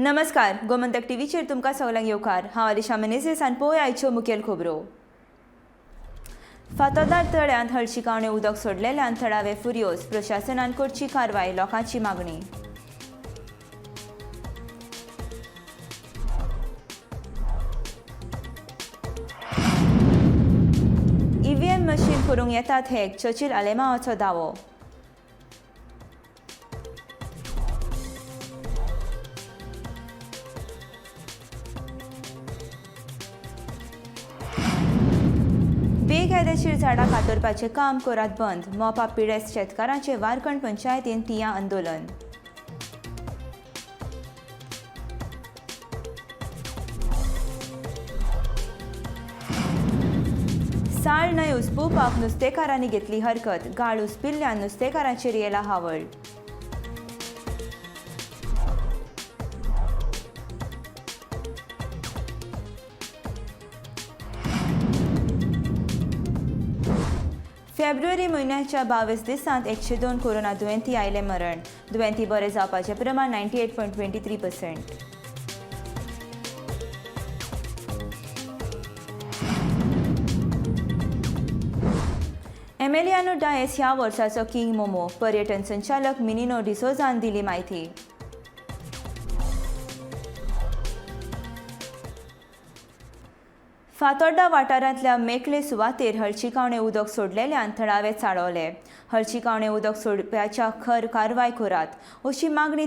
नमस्कार, गोमंतक टीव्हीचेर तुमकां सगळ्यांक येवकार। हांव अलिशा मेनेझीस आनी पळोवया आयच्यो मुखेल खबरो। फातोर्डा तळ्यांत हळशिकावणें उदक सोडलेल्यान थळावे फुर्योज, प्रशासनान करची कारवाय, लोकांची मागणी। EVM मशीन करूंक येतात हॅक, चर्चिल आलेमावाचो दावो। बेकायदेशीर झाडां कातरपाचें काम कोरात बंद, मोपा पिडेस्त शेतकारांचें वारकण पंचायतीन तियां आंदोलन। साळ न्हंय उसपुवपाक नुस्तेकारांनी घेतली हरकत, गाळ उसपिल्ल्यान नुस्तेकारांचेर येला हावळ। फेब्रुवारी म्हयन्याच्या 22 दिसांत 102 कोरोना दुयेंती आयले मरण, दुयेंती बरे जावपाचें प्रमाण 98.23%। एमिलियानो डायस ह्या वर्साचो किंग मोमो, पर्यटन संचालक मिनिनो डिसोजान दिली माहिती। फातोर्डा वाठारांतल्या मेकळे सुवातेर हळशिकावणें उदक सोडलेल्यान थळावे चाळवले। हळशिकावणें उदक सोडप्याच्या खर कारवाय करात, अशी मागणी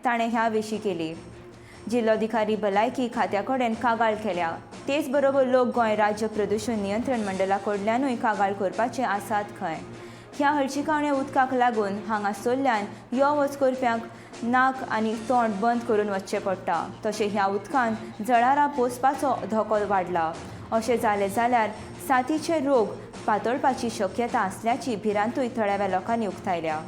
ताणें ह्या विशीं केली। जिल्लोधिकारी भलायकी खात्या कडेन कागाळ केल्या। तेच बरोबर लोक गोंय राज्य प्रदूषण नियंत्रण मंडळा कडल्यानूय कागाळ करपाचे आसात खंय। ह्या हळशिकावण्या उदकाक लागून हांगा सरल्यान यो वच करप्यांक नाक आनी तोंड बंद करून वचचें पडटा, तशें ह्या उदकान जळारां पोसपाचो धोको वाडला। अशें जालें जाल्यार साथीचे रोग पातळपाची शक्यता आसल्याची भिरांतूय थळाव्या लोकांनी उक्तायल्या।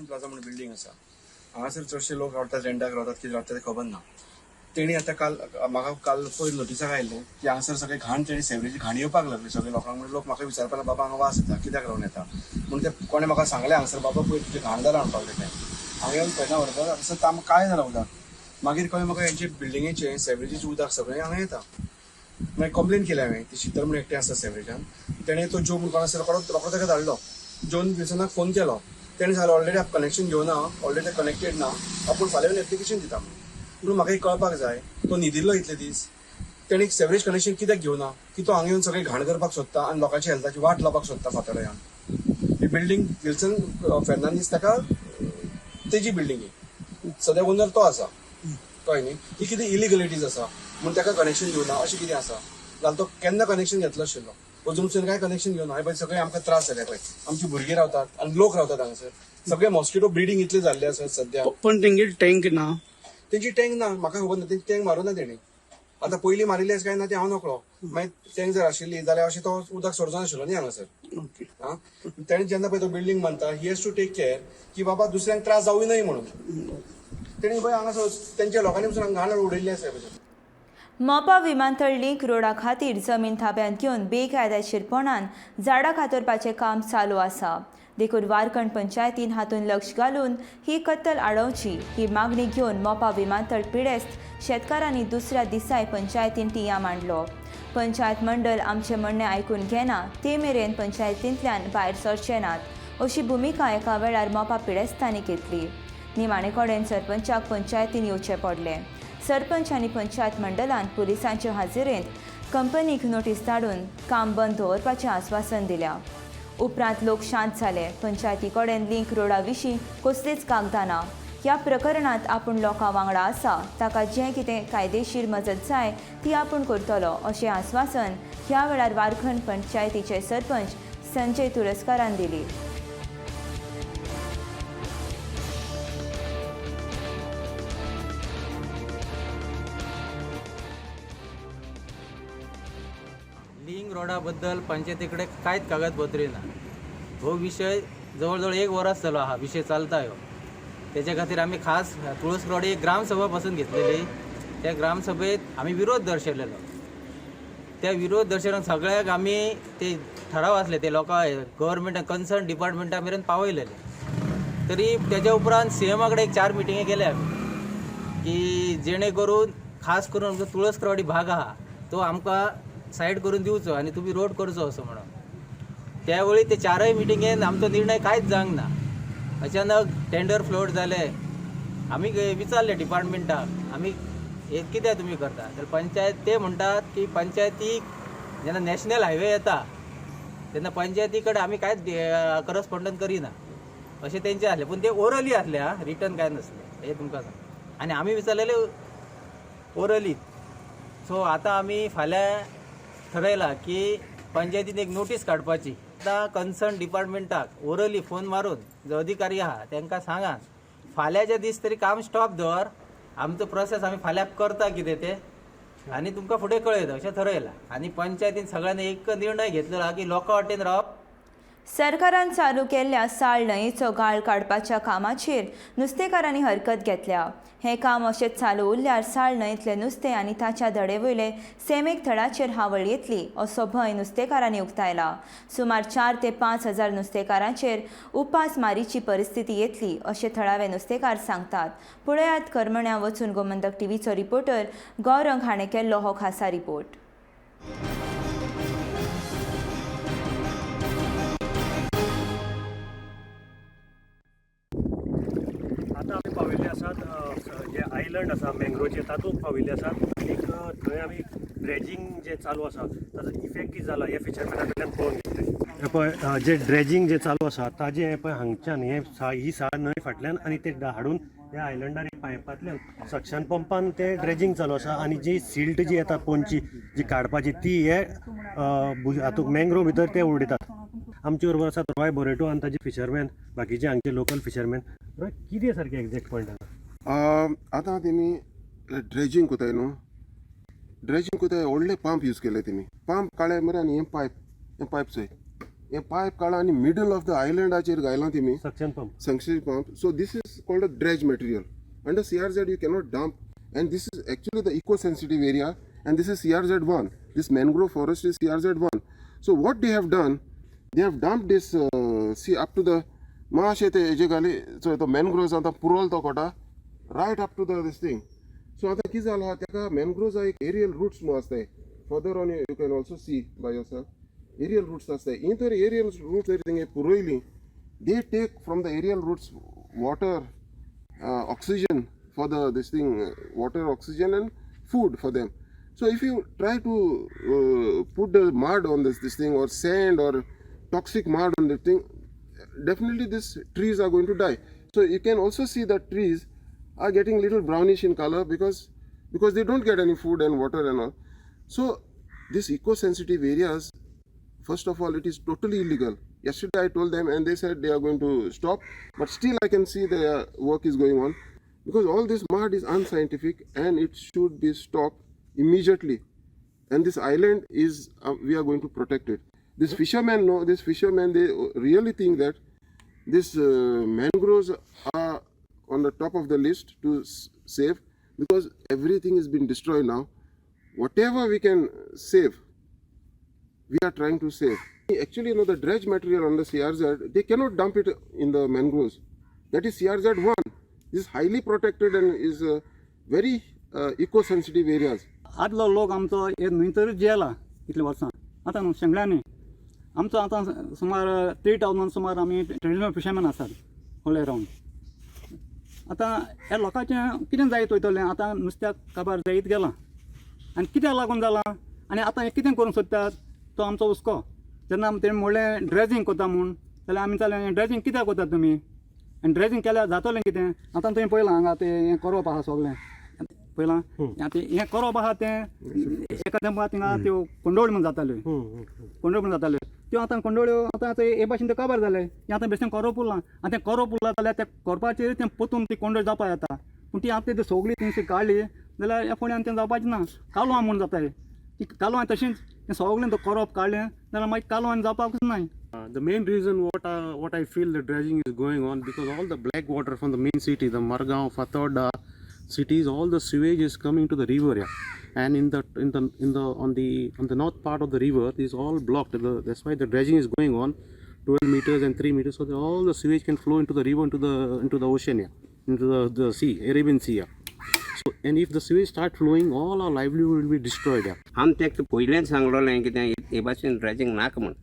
प्लाझा म्हणून बिल्डिंग आसा, हांगासर चडशे लोक रावतात, रेंटाक रावतात, कितें रावतात तें खबर ना। तेणी आतां म्हाका काल पयर नोटिसाक आयिल्लें की हांगासर सगळे घाण तेणी सेवरेजी घाण येवपाक लागली सगळे लोकांक। म्हणजे लोक म्हाका विचारपाक लागले, बाबा हांगा वास येता, कित्याक रावन येता म्हणून ते कोणें म्हाका सांगलें हांगासर, बाबा पयर तुजें घाण जालां म्हणपाक लागलें। हांव येवन पळयना व्हरता हांगासर काय जालां उदक। मागीर कळ्ळें म्हाका हेंचे बिल्डिंगेचें सेवरेजीचें उदक सगळें हांगा येता। मागीर कंप्लेन केली हांवें, ती शितर म्हणून एकटें आसा सेवरेजान, तेणें तो जो म्हणून कोणासर रोखडो ताका धाडलो। जोन विल्सनाक फोन केलो, तेणें सांगलें ऑलरेडी आप कनेक्शन घेवना, ऑलरेडी कनेक्टेड ना, आपूण फाल्यां एप्लिकेशन दिता म्हणून म्हाका एक कळपाक जाय, तो न्हिदिल्लो इतले दीस, तेणी सेवरेज कनेक्शन कित्याक घेवना, की तो हांगा येवन सगळी घाण करपाक सोदता आनी लोकांच्या हेल्थाची वाट लावपाक सोदता फातोर्ड्यान। ही बिल्डींग विल्सन फेर्नांदीस ताका तेजी बिल्डींग ही, सद्या ओनर तो आसा, कळ्ळें न्ही। ही कितें इलिगलिटीज आसा म्हूण ताका कनेक्शन घेवना अशें कितें आसा, जाल्यार तो केन्ना कनेक्शन घेतलो आशिल्लो, अजूनसून काय कनेक्शन घेवना। हे पळय सगळे आमकां त्रास जाले पळय, आमची भुरगीं रावतात आनी लोक रावतात हांगासर, सगळे मॉस्किटो ब्रिडींग इतले जाल्ले आसात सद्या। पण तेंगे टँक ना, तेंची टँक ना, म्हाका खबर ना, तेंची टँक मारूं ना तेणी। आतां पयलीं मारिल्ली काय ना ते हांव नकळो, मागीर टँक जर आशिल्ली जाल्यार अशें तो उदक सोडचो नाशिल्लो न्ही हांगासर। तेणी जेन्ना पळय तो बिल्डींग बांदता, he has to take care की बाबा दुसऱ्यांक त्रास जावूं नये म्हणून। तेणी पळय हांगासर तेंच्या लोकांनी पसून घाण उडयल्ली आसा। मोपा विमानतळ लिंक रोडा खातीर जमीन ताब्यांत घेवन बेकायदेशीरपणान झाडां कातरपाचें काम चालू आसा। देखून वारकण पंचायतीन हातून लक्ष घालून ही कत्तल आडोवची, ही मागणी घेवन मोपा विमानतळ पिडेस्त शेतकारांनी दुसऱ्या दिसाय पंचायतीन तियां मांडलो। पंचायत मंडळ आमचें म्हणणें आयकून घेना, ते मेरेन पंचायतींतल्यान भायर सरचे नात, अशी भुमिका एका वेळार मोपा पिडेस्तांनी घेतली। निमाणे कडेन सरपंचाक पंचायतीन येवचें पडलें। सरपंच आनी पंचायत मंडळान पुलिसांच्या हाजिरेंत कंपनीक नोटीस धाडून काम बंद दवरपाचें आस्वासन दिल्या। उपरांत लोक शांत जाले। पंचायती कडेन लिंक रोडा विशीं कसलीच कागदां ना। ह्या प्रकरणांत आपूण लोकां वांगडा आसा, ताका जें कितें कायदेशीर मजत जाय ती आपूण करतलो, अशें आस्वासन ह्या वेळार वारखण पंचायतीचे सरपंच संजय तुरस्कारान दिली। लिंक रोडाबद्दल पंचायतीकडे कांयच कागदपत्री ना। हो विषय जवळजवळ 1 वर्स जालो हा विषय चालता ह्यो। त्याच्या खातीर आम्ही खास तुळस रोडी एक ग्रामसभा बसून घेतलेली। त्या ग्रामसभेत आम्ही विरोध दर्शवलेलो। त्या विरोध दर्शनाक सगळ्याक आमी ते ठराव आसले ते लोकां गव्हर्मेंट कन्सर्न डिपार्टमेंटा मेरेन पावयलेले. तरी त्याच्या उपरांत CMA कडेन एक 4 मिटिंगे केल्या आमी की जेणे करून खास करून आमचो तुळसकरवाडी भाग आहा तो आमकां सायड करून दिवचो आनी तुमी रोड करचो असो म्हणून. त्यावेळी ते 4य मिटिंगेन आमचो निर्णय कांयच जावंक ना. अचानक टेंडर फ्लोट जाले. आमी विचारले डिपार्टमेंटाक आमी हे कित्याक तुमी करता तर पंचायत ते म्हणटात की पंचायतीक जेन्ना नॅशनल हायवे येता तेन्ना पंचायती कडेन आमी कांयच करस्पॉन्डन्स करिना अशें तेंचे आसलें. पूण ते ओरली आसले रिटर्न कांय नासलें हे तुमकां सांग. आनी आमी विचारलेले ओरली. सो आतां आमी फाल्यां ठरयलां की पंचायतीन एक नोटीस काडपाची. आतां कन्सर्न डिपार्टमेंटाक ओरली फोन मारून जो अधिकारी आहा तांकां सांगात फाल्यांचे दीस तरी काम स्टॉप दवर. आमचो प्रोसेस आमी फाल्यां करता कितें ते आनी तुमकां फुडें कळयता अशें ठरयलां. आनी पंचायतीन सगळ्यांनी एक निर्णय घेतलेलो आहा की लोकां वाटेन रावप. सरकारान चालू केल्ल्या साळ न्हंयेचो गाळ काडपाच्या कामाचेर नुस्तेकारांनी हरकत घेतल्या. हें काम अशेंच चालू उरल्यार साळ न्हंयेतलें नुस्तें आनी ताच्या दडेवयले सैमीक थळाचेर हावळ येतली असो भंय नुस्तेकारांनी उक्तायला. सुमार 4 ते 5 हजार नुस्तेकारांचेर उपासमारीची परिस्थिती येतली अशें थळावे नुस्तेकार सांगतात. पुण्यात करमण्या वचून गोमंतक टीव्हीचो रिपोर्टर गौरंग हाणें केल्लो हो खासा रिपोर्ट. आतां आमी पाविल्ले आसात जे आयलंड आसा मँग्रोवचे तातूंत पाविल्ले आसात. आनीक थंय आमी ड्रेजिंग जे चालू आसा ताजो इफेक्ट कितें जाला हे फिशरमॅना कडल्यान पळोवन घेतले. हे पळय जे ड्रेजिंग जे चालू आसा ताजे हे पळय हांगच्यान ही साळ न्हंय फाटल्यान आनी ते हाडून ह्या आयलंडार पायपांतल्यान सक्शन पंपान ते ड्रेजिंग चालू आसा. आनी जी सिल्ट जी येता पोनची जी काडपाची ती हे हातूंत मँग्रोव भितर ते उडयतात. आमचे बरोबर आसात रॉय बोरेटो आनी ताजे फिशरमॅन बाकीचे हांगचे लोकल फिशरमॅन. रॉय कितें सारकें एग्जॅक्ट पॉयंट आसा? आतां तेमी ड्रेजिंग कोताय न्हू. ड्रेजिंग कोताय व्हडले पंप यूज केले तेमी. पंप काडले मरे आनी हे पायप चोय हे पायप काडला आनी मिडल ऑफ द आयलंडाचेर घायला तेमी suction pump. So this is called a dredge material. Under CRZ you cannot dump and this is actually the eco-sensitive area and this is CRZ1. This mangrove forest is CRZ1. So what they have done, they have dumped this see up to the माशे ते हेजे घाली so the mangroves आतां पुरोल तो Kota right up to the this thing. So आतां कितें जाला तेका mangroves एक aerial roots म्हणून आसताय. Further on you can also see by yourself. Aerial roots आसताय. इन तर aerial roots तेंगे पुरोयली they take from the aerial roots water, oxygen for this thing, water, oxygen and food for them. So if you try to put the mud on this thing or sand or toxic mud on the thing, definitely these trees are going to die. So you can also see that trees are getting little brownish in color because they don't get any food and water and all. So these eco-sensitive areas, first of all, it is totally illegal. Yesterday I told them and they said they are going to stop, but still I can see their work is going on because all this mud is unscientific and it should be stopped immediately. And this island is, we are going to protect it. These fishermen know, they really think that these mangroves are on the top of the list to save because everything has been destroyed now. Whatever we can save, we are trying to save. Actually, the dredge material on the CRZ, they cannot dump it in the mangroves. That is CRZ1. This is highly protected and is very eco-sensitive areas. आदलो लोक आमचो हे न्हंयतरूच जियेला इतले वर्सां. आतां न्हू शेंगड्यांनी आमचो आतां सुमार 3000 सुमार आमी ट्रेडिशनल फिशरमॅन आसात ऑल अरावंड. आतां ह्या लोकांचें कितें जायत वयतलें आतां नुस्त्याक काबार जायत गेलां आनी कित्याक लागून जालां आनी आतां हें कितें करूंक सोदतात तो आमचो हुस्को. जेन्ना तेणें म्हणलें ड्रेजिंग कोता म्हूण जाल्यार आमी जालें ड्रेजिंग कित्याक कोतात तुमी आनी ड्रेजिंग केल्यार जातलें कितें. आतां तुवें पळयलां हांगा तें हें करप आहा सगळें पळयलां आतां हें करप आहा तें एका तेंपा थिंगा त्यो कोंडोळी म्हूण जाताल्यो त्यो आतां कोंडोळ्यो आतां हे भाशेन त्यो काबार जाले. हें आतां बेश्टें करप उरलां आनी तें करप उरलां जाल्यार त्या करपाचेर तें पोतून ती कोंडोळ जावपा येता. पूण ती आतां ती सगळी तेंची काडली जाल्यार ह्या फुड्यान तें जावपाचें ना. कालवां म्हूण जाताय ती कालवां तशींच तें सगळें तो करप काडलें जाल्यार मागीर कालवां जावपाकूच ना. The main reason what I feel the dredging is going on because all the black water from the main city, the Margaon, FATORDA cities, all the sewage is coming to the river. and in the north part of the river it is all blocked. That's why the dredging is going on, 12 meters and 3 meters, so that all the sewage can flow into the river, into the ocean, into the sea, Arabian Sea. So and if the sewage start flowing, all our livelihood will be destroyed. आम ताका पयलेंच सांगलोलें कितें हे भाशेन dredging नाका म्हण,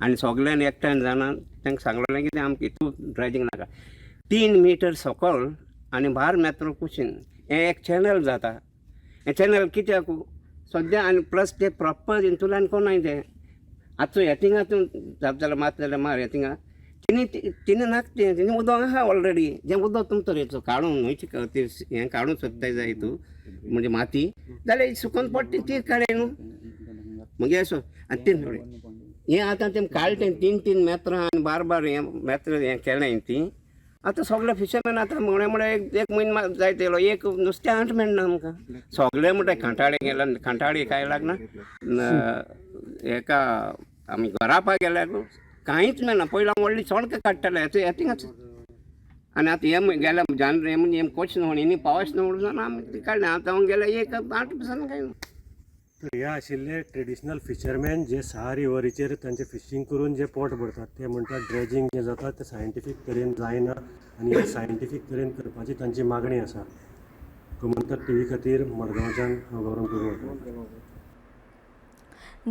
आनी सगळ्यांनी एकठांय जाणां तांकां सांगलोलें कितें आमकां हितून ड्रेजिंग नाका. 3 मीटर सकयल आनी 12 मीटर कुशीन हें एक चॅनल जाता. हें चॅनल कित्याक सद्या आनी प्लस ते प्रॉपर इंतुल्यान कोणाय तें आतां हेटिंगातून जाता जाल्यार मात जाल्यार मार हेटिंगा तिने नाकतें तिने उदक आहा ऑलरेडी. जें उदक तुमचो रेचो काडून न्हंयचें हें काडून सोदताय जाय हितून म्हणजे माती जाल्यार सुकून पडटा ती काडे न्हू मागीर असो. आनी ते हें आतां तें काडलें 3 मेत्रां आनी 12 हें मेत्र हें केलें ती. आतां सगळे फिशरमॅन आतां म्हळ्यार एक म्हयनो जायत येयलो, एक नुस्तें आंट मेळना आमकां. सगळे म्हणटा खांटाळे गेल्या, खांटाळी काय लागना हेका आमी गरापा गेल्यार कांयच मेळना. पयलीं हांव व्हडली चोणकां काडटाले हेथिंगाच. आनी आतां हे गेल्या जानवर म्हणजे कोच न्हू न्ही पावस न्हू जावन आमी ती काडलें. आतां हांव गेल्या एक 8 दिसांनी काय ना. तर हे आशिल्ले ट्रेडिशनल फिशरमॅन जे 6 रिव्हरीचेर तांचे फिशींग करून जे पोट भरतात ते म्हणटात ड्रेजिंग जें जाता तें सायंटिफीक तरेन जायना आनी हे सायंटिफीक तरेन करपाची तांची मागणी आसा. गोमंतक टीव्ही खातीर मडगांवच्यान गौरव करता.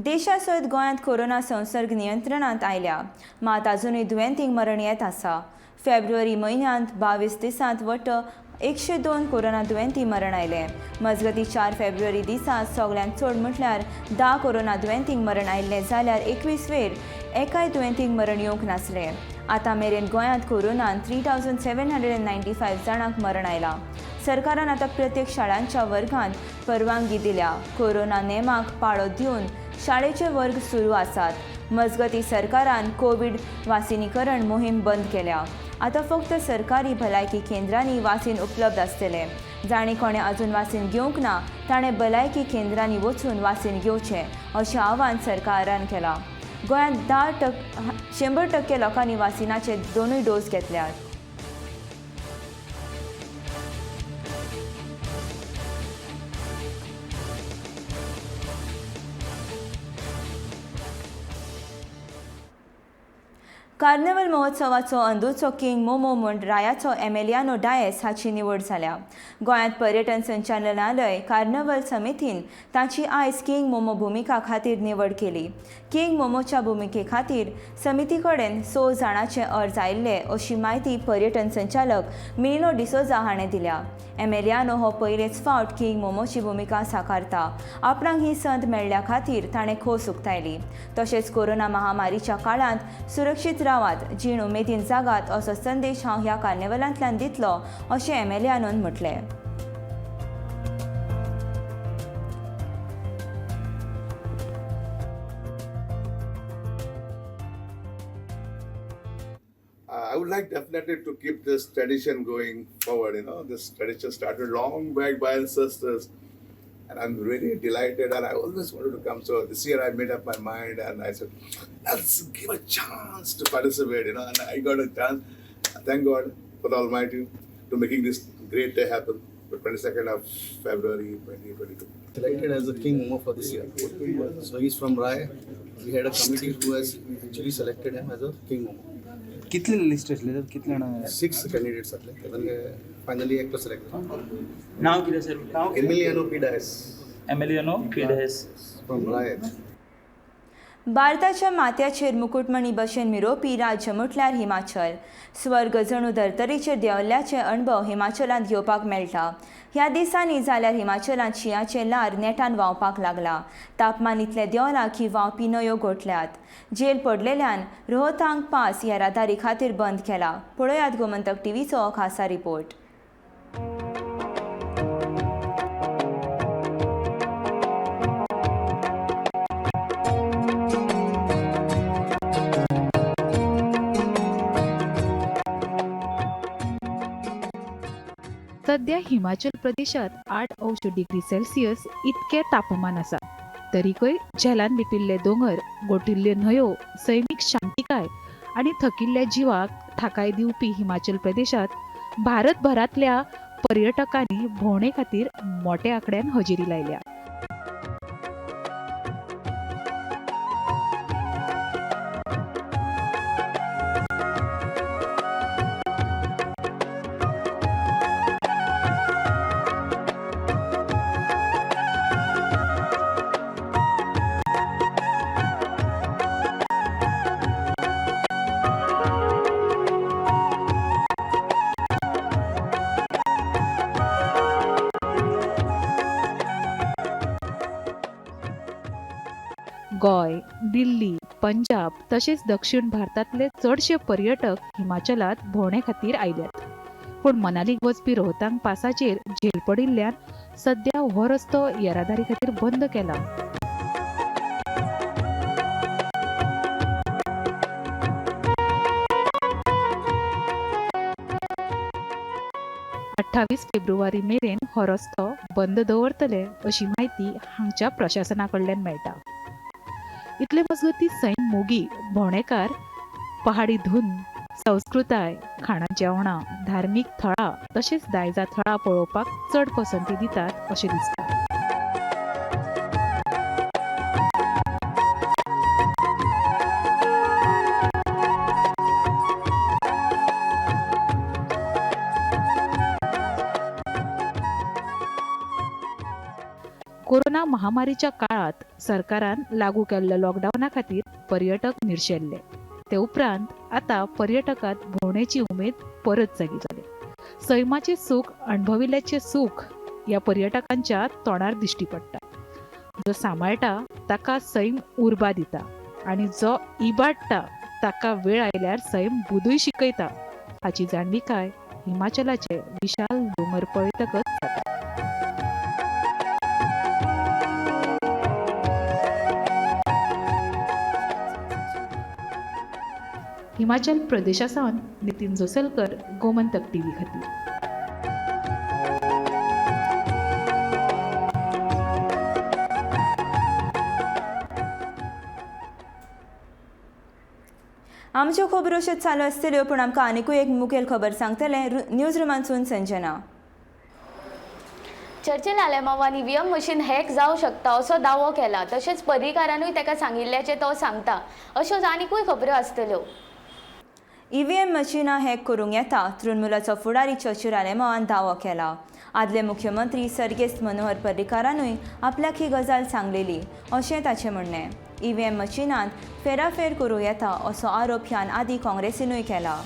देशासयत गोंयांत कोरोना संसर्ग नियंत्रणांत आयल्या, मात अजूनय दुयेंतींक मरण येत आसा. फेब्रुवारी म्हयन्यांत 22 दिसांत वट्ट 102 कोरोना दुयेंती मरण आयले. मजगतीं 4 फेब्रुवारी दिसा सगळ्यांत चड म्हटल्यार 10 कोरोना दुयेंतींक मरण आयिल्ले जाल्यार 21 वेर एकाय दुयेंतींक मरण येवंक नासले. आतां मेरेन गोंयांत कोरोनान 3795 जाणांक मरण आयलां. सरकारान आतां प्रत्येक शाळांच्या वर्गांत परवानगी दिल्या. कोरोना नेमाक पाळो दिवन शाळेचे वर्ग सुरू आसात. मजगतीं सरकारान कोविड वासिनीकरण मोहीम बंद केल्या. आतां फक्त सरकारी भलायकी केंद्रांनी वासीन उपलब्ध आसतले. जाणी कोणें अजून वासीन घेवंक ना ताणें भलायकी केंद्रांनी वचून वासीन घेवचें अशें आवाहन सरकारान केलां. गोंयांत 100% लोकांनी वासिनाचे 2 डोस घेतल्यात. कार्निवल महोत्सवाचो अंदूचो किंग मोमो म्हूण रायाचो एमिलियानो डायस हाची निवड जाल्या. गोंयांत पर्यटन संचालनालय कार्निवल समितीन ताची आयज किंग मोमो भुमिका खातीर निवड केली. किंग मोमोच्या भुमिके खातीर समिती कडेन 6 जाणांचे अर्ज आयिल्ले अशी माहिती पर्यटन संचालक मिलिनो डिसोजा हाणें दिल्या. एमिलियानो हो पयलेच फावट किंग मोमोची भुमिका साकारता. आपणाक ही संद मेळ्ळ्या खातीर ताणें खोस उक्तायली. तशेंच कोरोना महामारीच्या काळांत सुरक्षीत रावात, जीण उमेदीन जागात असो संदेश हांव ह्या कार्निवलांतल्यान दितलो अशें एमिलियानोन म्हटलें. I would like definitely to keep this tradition going forward. This tradition started long back by ancestors, and I'm really delighted. And I always wanted to come. So this year I made up my mind, and I said, let's give a chance to participate. And I got a chance. Thank God for the Almighty to making this great day happen. The 22nd of February 2022. Selected as a king momo for this year. So he's from Rai. We had a committee who has actually selected him as a king momo. कितले list असले तर कितले जाणां 6 candidates आसले तातूंतले finally एकटो select नांव कितें सर नांव एमिलियानो पिडायस फ्रॉम राय. भारताच्या माथ्याचेर मुकुटमणी भशेन मिरोवपी राज्य म्हटल्यार हिमाचल. स्वर्ग जणू धर्तरेचेर देंवल्ल्याचे अणभव हिमाचलांत घेवपाक मेळटा. ह्या दिसांनी जाल्यार हिमाचलांत शिंयाचें लार नेटान व्हांवपाक लागला. तापमान इतलें देंवलां की व्हांवपी न्हंयो गोठल्यात. जेल पडलेल्यान रोहतांग पास ह्या येरादारी खातीर बंद केला. पळयात गोमंतक टीव्हीचो खासा रिपोर्ट. सध्या हिमाचल प्रदेशात 8°C इतके तापमान आसा. तरीकय झेलान लिपिल्ले दोंगर, गोटिल्ल्यो न्हंयो, सैमीक शांतिकाय आनी थकिल्ल्या जिवाक थाकाय दिवपी हिमाचल प्रदेशात भारतभरांतल्या पर्यटकांनी भोंवडे खातीर मोठ्या आंकड्यान हजेरी लायल्या. गोय, दिल्ली, पंजाब तसेच दक्षिण भारतातले चडशे पर्यटक हिमाचलात भोंवणे खातीर आयल्यात. पूण मनालीक वचपी रोहतांग पासाचेर झेल पडिल्ल्यान सध्या हो रस्तो येरादारी खातीर बंद केला. फेब्रुवारी मेरेन हो रस्तो बंद दवरतले अशी माहिती हांगच्या प्रशासना कडल्यान मेळटा. इतले मजगती सैम मोगी भोंवडेकार पहाडी धून, संस्कृताय, खाणा जेवणां, धार्मीक थळां तशेंच दायजा थळां पळोवपाक चड पसंती दितात अशें दिसता. कोरोना महामारीच्या काळात सरकारान लागू केल्ल्या लॉकडाऊना खातीर पर्यटक निर्शेल्ले. ते उपरांत आता पर्यटकात भोंवडेची उमेद परत जागी जाली. सैमाचे सूख अणभविल्ल्याचे सूख या पर्यटकांच्या तोंडार दिश्टी पडटा. जो सांबाळटा ताका सैम उर्बा दिता आनी जो इबाडटा ताका वेळ आयल्यार सैम बुदूय शिकयता हाची जाणविकाय हिमाचलाचे विशाल दोंगर पळयतकच जाता. हिमाचल प्रदेशासावन नितीन जोसलकर, गोमंतक टीव्ही खातीर. आमच्यो खबरो अश्योच चालू आसतल्यो, पूण आमकां आनीकूय एक मुखेल खबर सांगतले न्यूज रुमांतसून संजना. चर्चील आलेमावान ईव्हीएम मशीन हॅक जावंक शकता असो दावो केला. तशेंच पर्रीकारानूय ताका सांगिल्ल्याचें तो सांगता. अश्योच आनीकूय खबरो आसतल्यो. ईव्हीएम मशीनां हॅक करूंक येता तृणमुलाचो फुडारी चर्चील आलेमावान दावो केला. आदले मुख्यमंत्री सर्गेस्त मनोहर पर्रीकारानूय आपल्याक ही गजाल सांगलेली अशें ताचें म्हणणें. ईव्हीएम मशीनांत फेराफेर करूं येता असो आरोप ह्यान आदीं काँग्रेसीनूय केला.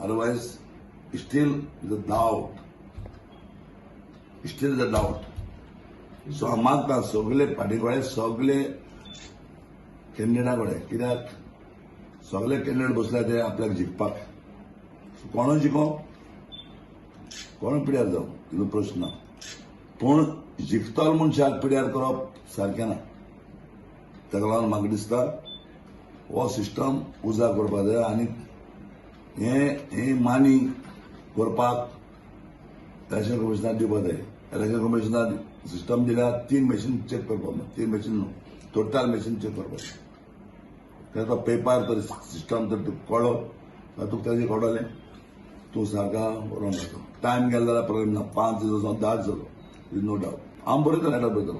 Otherwise, still the doubt. Still the doubt. So आमकां सगळे पार्टीकडे सगळे कॅन्डिडेटा कडेन कित्याक सगळे कॅन्डिडेट बसले ते आपल्याक जिखपाक. कोण जिखो कोण पिड्यार जावं तिजो प्रश्न. पूण जिखतलो मनशाक पिड्यार करप सारकें ना. ताका लागून म्हाका दिसता हो सिस्टम उजा करपाक जाय आनी हे मानी करपाक इलेक्शन कमिशनाक दिवपाक जाय. इलेक्शन कमिशनाक सिस्टम दिल्यार 3 मशीन चेक करपाक 3 मशीन न्हू टोटल मशीन चेक करपाक. ताका पेपर तर सिस्टम तर तुका कळ्ळो तुका ताजें कळटलें तूं सारका बरोवन जाता. टायम गेलो जाल्यार प्रॉब्लेम ना. 5 दीस जावं 10 दीस जालो इज नो डावट. हांव बरयतलो लेटर बरयतलो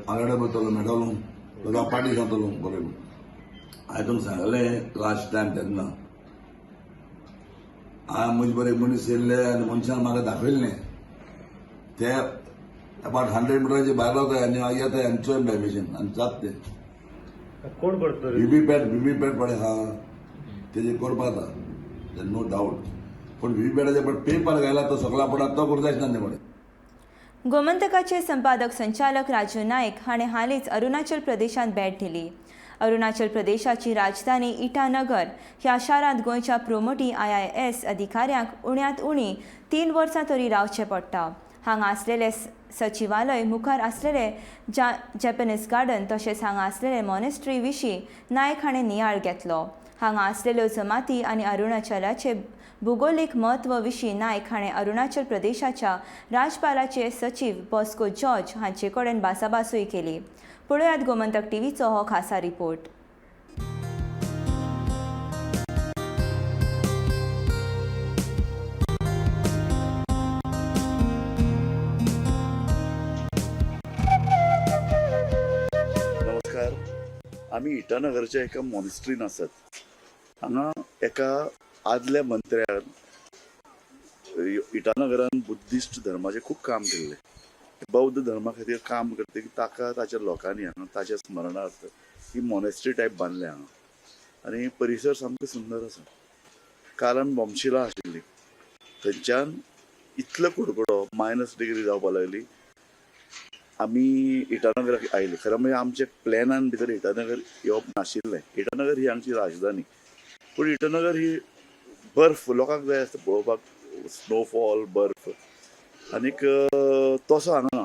हांव लेटर बरयतलो मेळटलो ताका पार्टी सांगतलो बरें म्हूण. हांवें तुमकां सांगलें लास्ट टायम तेन्ना हांवें म्हजे बरें मनीस येयल्ले आनी मनशान म्हाका दाखयल्लें ते अबावट 100 मिटराचे भायर रावताय आनी येताय आनी चोय मशीन आनी जात तें कोण करता व्हीव्हीपॅट पळय हा तेजे करपाक जाता नो डावट. पूण व्हीव्हीपॅटाचे पण पेपर घायला तो सगळा पडात तो करूं जाय आसना न्ही पळय. गोमंतकाचे संपादक संचालक राजू नायक हाणें हालींच अरुणाचल प्रदेशांत भेट दिली. अरुणाचल प्रदेशाची राजधानी इटानगर ह्या शारांत गोंयच्या प्रोमोटी IIS अधिकाऱ्यांक उण्यांत उणी 3 वर्सां तरी रावचें पडटा. हांगा आसलेले सचिवालय, मुखार आसलेले जॅपनीज गार्डन तशेंच हांगा आसलेले मॉनेस्ट्री विशीं नायक हाणें नियाळ घेतलो. हांगा आसलेल्यो जमाती आनी अरुणाचलाचे भूगोलीक म्हत्व विशीं नायक हाणें अरुणाचल प्रदेशाच्या राज्यपालाचे सचिव बॉस्को जॉर्ज हांचे कडेन भासाभासूय केली. पळयात गोमंतक टीव्हीचो हो खासा रिपोर्ट. आमी इटानगरच्या एका मॉनिस्ट्रीन आसात. हांगा एका आदल्या मंत्र्यान इटानगरान बुद्धिस्ट धर्माचे खूप काम केल्ले. बौद्ध धर्मा खातीर काम करतकीर ताका ताच्या लोकांनी हांगा ताच्या स्मरणार्थ ही मॉनेस्ट्री टायप बांदले हांगा आनी परिसर सामको सुंदर आसा. कारण बोमशिला आशिल्ली थंयच्यान इतलो कुडकुडो -डिग्री जावपाक लागली. आमी इटानगराक आयले. खरें म्हणजे आमच्या प्लॅनान भितर इटानगर येवप नाशिल्लें. इटानगर ही हांगची राजधानी, पूण इटानगर ही बर्फ लोकांक जाय आसता पळोवपाक, स्नोफॉल, बर्फ, आनीक तसो हांगा ना.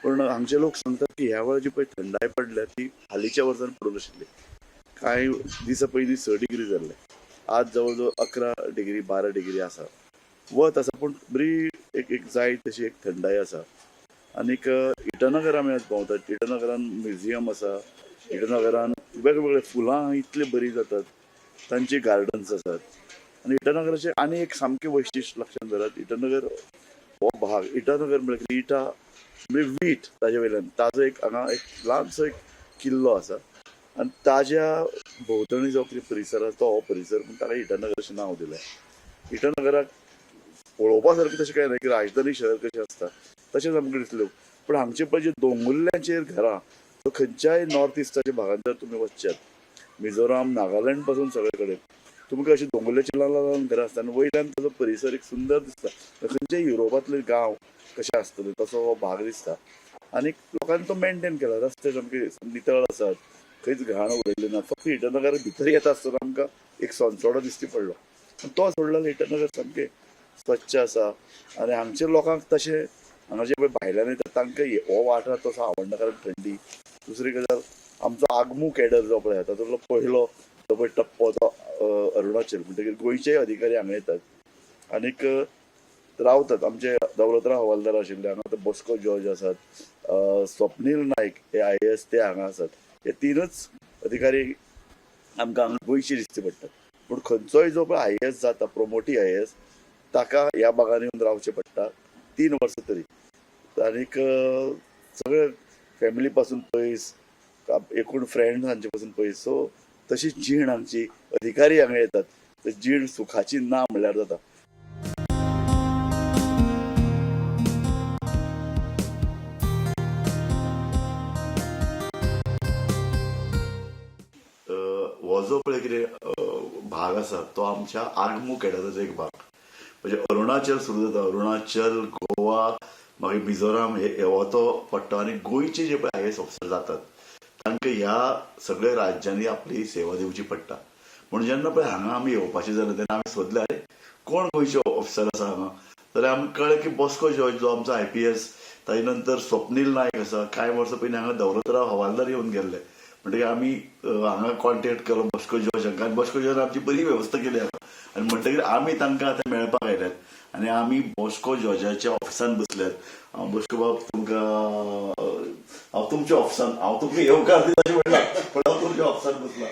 पूण हांगचे लोक सांगतात की ह्या वेळा जी पळय थंडाय पडल्या ती हालींच्या वर्सान पडूंक नाशिल्ली. कांय दिसा पयलीं 6 डिग्री जाल्ले, आज जवळ जवळ 11 डिग्री 12 डिग्री आसा. वत आसा पूण बरी एक जाय तशी एक थंडाय आसा. आनीक इटानगर आमी आज भोंवतात. इटानगरान म्युझियम आसा. इटानगरान वेगवेगळे फुलां इतली बरी जातात, तांची गार्डन्स आसात. आनी इटानगराचें आनी एक सामकें वैशिश्ट लक्षांत धरात. इटानगर हो भाग, इटानगर म्हळ्यार इटा म्हणजे वीट, ताजे वयल्यान ताजो एक हांगा एक ल्हानसो एक किल्लो आसा आनी ताज्या भोंवतणी जो कितें परिसर आसा तो हो परिसर म्हणून ताका इटानगर अशें नांव दिलें. इटानगराक पळोवपा सारकें तशें कांय ना की राजधानी शहर कशें आसता तशेंच आमकां दिसलें. पूण हांगचे पळय जे दोंगुल्ल्यांचेर घरां, सो खंयच्याय नॉर्थ इस्टाच्या भागांत जर तुमी वचशात, मिझोराम, नागालँड पासून सगळे कडेन तुमकां अशी दोंगुल्ल्याची ल्हान ल्हान घरां आसता आनी वयल्यान ताजो परिसर एक सुंदर दिसता. खंयच्याय युरोपांतले गांव कशे आसतले तसो हो भाग दिसता. आनीक लोकांनी तो मेंटेन केला. रस्ते सामके नितळ आसात, खंयच घाण उडयल्ली ना. फक्त इटानगर भितर येता आसतना आमकां एक सोंसोडो दिश्टी पडलो. तो सोडल्यार इटानगर सामकें स्वच्छ आसा. आनी हांगच्या लोकांक तशें हांगा जे पळय भायल्यान येतात तांकां हो वाठार तसो आवडना, कारण थंडी. दुसरी गजाल आमचो आगमू कॅडर जो पळय तातूंतलो पयलो जो पळय टप्पो तो अरुणाचल, म्हणटकीर गोंयचे अधिकारी हांगा येतात आनीक रावतात. आमचे दौलतराव हवालदार आशिल्ले हांगा, बॉस्को जॉर्ज आसात, स्वप्नील नायक हे IAS ते हांगा आसात. हे तीनच अधिकारी आमकां हांगा गोंयचे दिश्टी पडटात. पूण खंयचोय जो पळय IAS जाता, प्रोमोटी IAS, ताका ह्या भागांत येवन रावचें पडटा 3 वर्सां तरी. आनीक सगळे फॅमिली पासून पयस, एकूण फ्रेंड्स हांचे पासून पयस. सो तशी जीण हांगची, अधिकारी हांगा येतात, तर जीण सुखाची ना म्हणल्यार जाता. हो जो पळय कितें भाग आसा तो आमच्या आगमू कॅडराचो एक भाग. म्हणजे अरुणाचल सुरू जाता, अरुणाचल, गोवा, मागीर मिझोराम हो तो पडटा. आनी गोंयचे जे पळय IAS ऑफिसर जातात तांकां ह्या सगळ्या राज्यांनी आपली सेवा दिवची पडटा. म्हणून जेन्ना पळय हांगा आमी येवपाचें जालें तेन्ना आमी सोदलें अरे कोण गोंयचे ऑफिसर आसा हांगा. जाल्यार आमकां कळ्ळें की बॉस्को जॉर्ज जो आमचो IPS, ताजे नंतर स्वप्नील नायक आसा. कांय वर्सां पयलीं हांगा दौलतराव हवालदार येवन गेल्ले. म्हणटकीर आमी हांगा कॉन्टेक्ट केलो बॉस्को जॉर्ज हांकां, आनी बॉस्को जॉर्ज आमची बरी वेवस्था केली हांगा. आनी म्हणटकीर आमी तांकां आतां मेळपाक आयल्यात आनी आमी बॉस्को जॉर्जाच्या ऑफिसान बसल्यात. हांव बॉस्को बाब तुमकां हांव तुमच्या ऑफिसान, हांव तुमकां येवकार दिता अशें म्हणला, पूण हांव तुमच्या ऑफिसान बसला.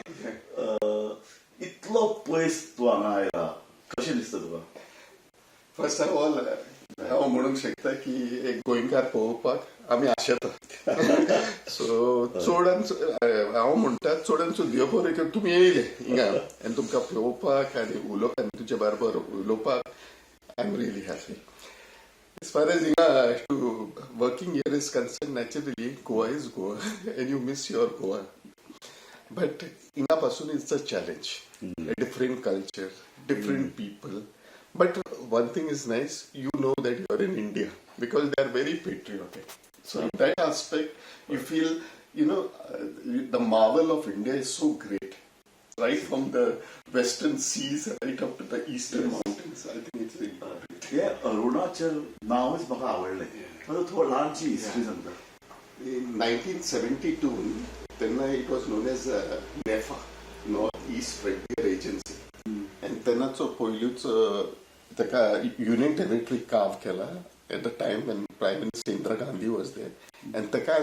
इतलो पयस तूं हांगा आयला, कशें दिसता तुका? फर्स्ट ऑफ ऑल हांव म्हणूंक शकता की एक गोंयकार पळोवपाक आमी आशेतात. सो चोडान हांव म्हणटा चोडान चड देव बरें की तुमी येयले हिंगा आनी तुमकां पळोवपाक आनी उलोवपाक आनी तुजे बरोबर उलोवपाक I am really happy. As far as working here is concerned, naturally Goa is Goa and you miss your Goa. But inga pasun is a challenge. A different culture, different people. But one thing is nice, you know that you are in India because they are very patriotic. So in that aspect, you feel, the marvel of India is so great. Right from the western seas right up to the eastern mountains. I think it's very important. Arunachal नावच म्हाका आवडलें. ताजो थोडी ल्हानशी history सांगता. In 1972, तेन्ना it was known as NEFA, North East Frontier Agency. And तेन्नाचो पयलूच ताका Union Territory carve केला at the time when Prime Minister Indira Gandhi was there. And ताका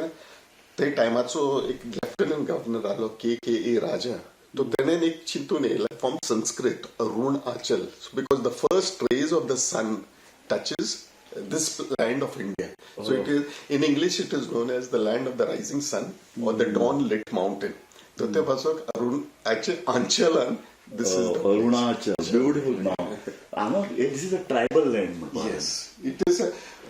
ते टायमाचो एक लेफ्टनंट गव्हर्नर आलो KKA राजा. तो तेणेन एक चिंतून येयला from Sanskrit Arunachal, because the first rays of the sun touches this land of India. So it is, in English it is known as the land of the rising sun or the dawn lit mountain. So ते पासून actually Anchalan, this is the Arunachal, beautiful now. This is a tribal land. Yes, it is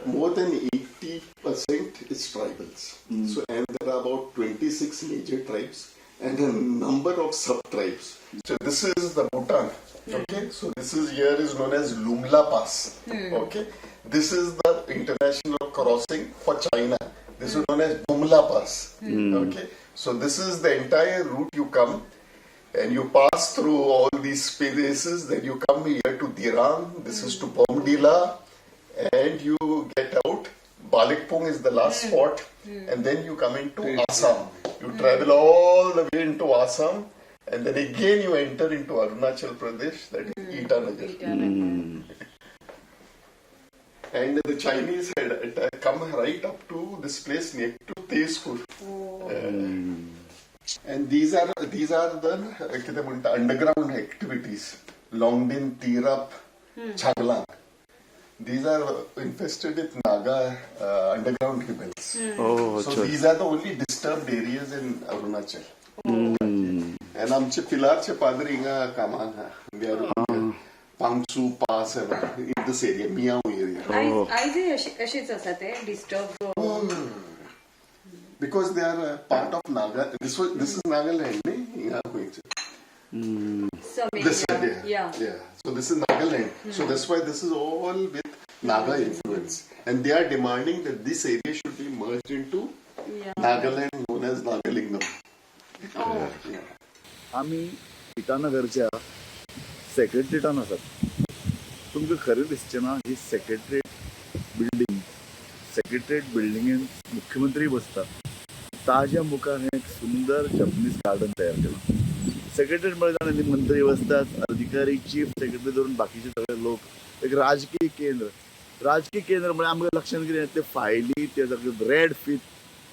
more than 80% is tribals. So and there are about 26 major tribes and a number of sub-tribes. So this is the Bhutan. Okay, so this is here is known as Lumla Pass. Okay, this is the international crossing for China. This is known as Bumla Pass. Okay, so this is the entire route you come. And you pass through all these spaces, then you come here to Dirang, this is to Bomdila, and you get out. Balikpung is the last spot, and then you come into Assam. You travel all the way into Assam, and then again you enter into Arunachal Pradesh, that is Itanagar. And the Chinese had come right up to this place near to Tezpur. And these are the underground activities. Longdin, Tirap, Chaglang. These are infested with Naga underground rebels. So these are the only disturbed areas in Arunachal. And आमचे पिलारचे पादरी हिंगा कामाक Pangsu Pass in this area, Miao area. अशीच आसा ते disturb Because they are part of Naga. This is Nagaland, This area. Yeah. So this is Nagaland. So that's why this is all with Naga influence. And they are demanding that this area should be merged into Nagaland, known as Nagalingam. आम्ही इटानगरच्या सेक्रेटरीटान आसात. तुमकां खरें दिसचें ना ही secretariat बिल्डिंगेन मुख्यमंत्री बसता. ताज्या मुखार एक सुंदर जपनीज गार्डन तयार केलं. सेक्रेटरीएट म्हणजे मंत्री बसतात, अधिकारी, चीफ सेक्रेटरी धरून बाकीचे सगळे लोक. एक राजकीय केंद्र म्हणजे आमच्या लक्षात कितें ते फायली, ते सगळे रेड फीत,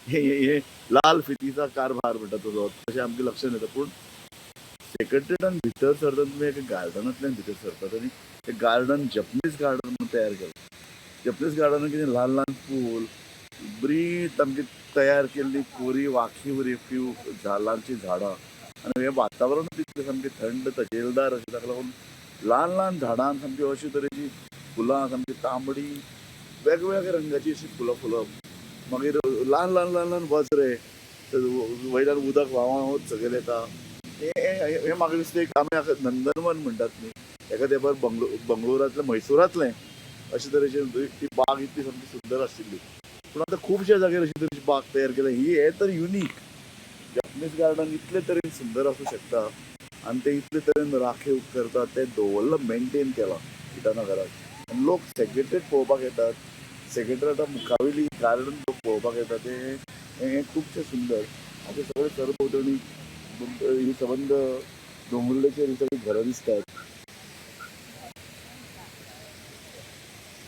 हे लाल फितीचा कारभार म्हणटा तो तशें आमच्या लक्षात येता. पूण सेक्रेटरीएटान भितर सरता तुमी एक गार्डनांतल्यान भितर सरतात आनी ते गार्डन जपनीज गार्डन म्हणून तयार केलें. जपनीज गार्डनान कितें ल्हान ल्हान पूल, बरी सामकी तयार केल्ली कोरी वाखीव रेखीव झाडांची झाडां आनी हें वातावरण तितलें सामकें थंड तजेलदार अशें. ताका लागून ल्हान ल्हान झाडां सामकी अशे तरेची फुलां सामकी तांबडी वेगवेगळ्या रंगाची अशी फुलां. मागीर ल्हान ल्हान वजरे वयल्यान उदक व्हांवत सकयल येता. हे म्हाका दिसता एक आमी नंदनवन म्हणटात न्ही, एका तेंपार बंगळुरांतलें मैसुरांतलें अशे तरेचे ती बाग इतली सामकी सुंदर आशिल्ली. पूण आतां खुबशा जाग्यार अशी तरेची बाग तयार केल्या. हे तर युनीक. जपनीज गार्डन इतले तरेन सुंदर आसूं शकता आनी ते इतले तरेन राखीव करतात, ते दवरलं मेंटेन केलां इटानगराक. आनी लोक सेक्रेटरीएट पळोवपाक येतात. सेक्रेटरीएटा मुखावेली गार्डन लोक पळोवपाक येतात. हे खुबशें सुंदर. आतां सगळे सरभोंवतणी ही संबंद दोंगुल्लेचेर ही सगळीं घरां दिसतात.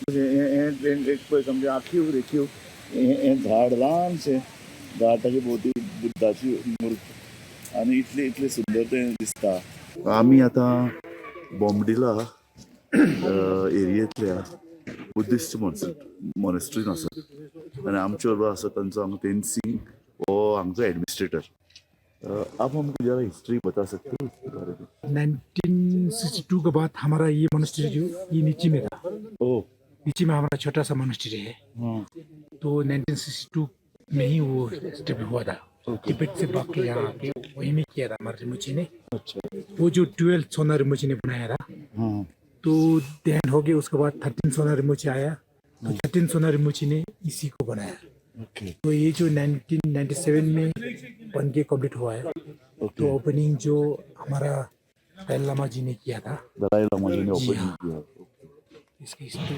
एक पळय सामकें आखीव रेखीव हें झाड ल्हानशें, झाडाच्या भोंवती बुद्धाची मूर्त आनी इतलें सुंदर तें दिसता. आमी आतां बॉम्बडिला एरियेंतल्या बुद्धिस्ट मॉनेस्ट्रीन आसात आनी आमचे बरोबर आसा तांचो हांगा तेनसिंग हो हांगचो एडमिनिस्ट्रेटर. आप हमको जरा हिस्ट्री बता सकते हो इसके बारे में? 1962 के बाद हमारा ये मोनेस्ट्री जो ये नीचे में था. नीचे में हमारा छोटा सा मोनेस्ट्री है. तो 1962 में ही वो स्टेबल हुआ था. तिब्बत से भाग के यहाँ आके वहीं में किया था हमारे रिमुची ने. वो जो 12 सोना रिमुची ने बनाया था, तो देहांत हो गया. उसके बाद 13 सोना रिमुची आया, तो 13 सोना रिमुची ने इसी को बनाया. तो ये जो 1997 में बन के कंप्लीट हुआ है. तो ओपनिंग जो हमारा दलाई लामा जी ने किया था. दलाई लामा जी ने ओपनिंग किया. इसकी हिस्ट्री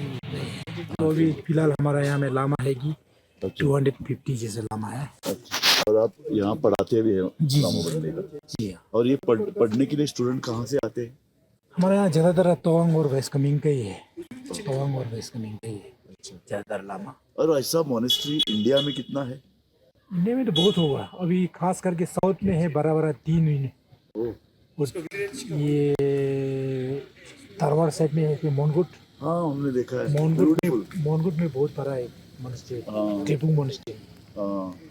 तो अभी फिलहाल हमारा यहाँ में लामा है कि 250 जैसे लामा है. और आप यहाँ पढ़ाते भी हैं लामा बनने का? जी. और ये पढ़ने के लिए स्टूडेंट कहाँ से आते हैं? हमारे यहाँ ज़्यादातर तवांग और वेस्ट कामेंग का ही है. तवांग और वेस्ट कामेंग का ही है ज़्यादातर लामा. और ऐसा मोनेस्ट्री इंडिया में कितना है? इंडिया में तो बहुत होगा. अभी खास करके साउथ में है बड़ा 3 महीने. ये तारवाड़ साइड में है मोनगुट. हाँ, हमने देखा है. मोनगुट में बहुत बड़ा है मोनेस्ट्री. टेपुंग मोनेस्ट्री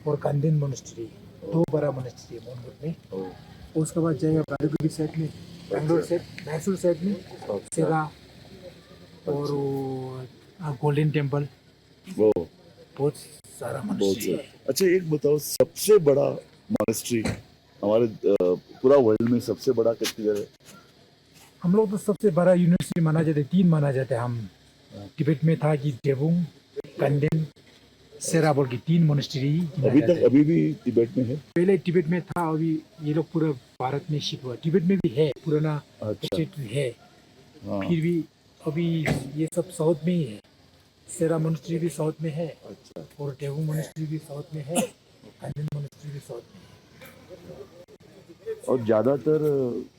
और कांदेन मोनेस्ट्री दो बड़ा मोनेस्ट्री है मोनगुड में। उसके बाद जाएगा बालूगुड़ी साइड में, बैंगलोर साइड, मैसूर साइड में सेरा और गोल्डन टेम्पल, वो बहुत सारा मोनेस्ट्री है। अच्छा एक बताओ, सबसे बड़ा मॉनेस्ट्री हमारे पूरा वर्ल्ड में सबसे बड़ा किधर है? हम लोग तो सबसे बड़ा यूनिवर्सिटी माना जाता है, 3 माना जाता है। हम टिबेट में था कि डेबुंग, कंडेन, सेरा बोल की 3 मोनेस्ट्री अभी भी तिब्बत में है। पहले टिबेट में था, अभी ये लोग पूरा भारत में शिफ्ट हुआ। टिबेट में भी है, पुराना स्टेट है, फिर भी अभी ये सब साउथ में ही है। सेरा मोनेस्ट्री भी साउथ में है, और डेबुंग मोनेस्ट्री भी साउथ में है, कंडेन मोनेस्ट्री भी साउथ में है। और ज्यादातर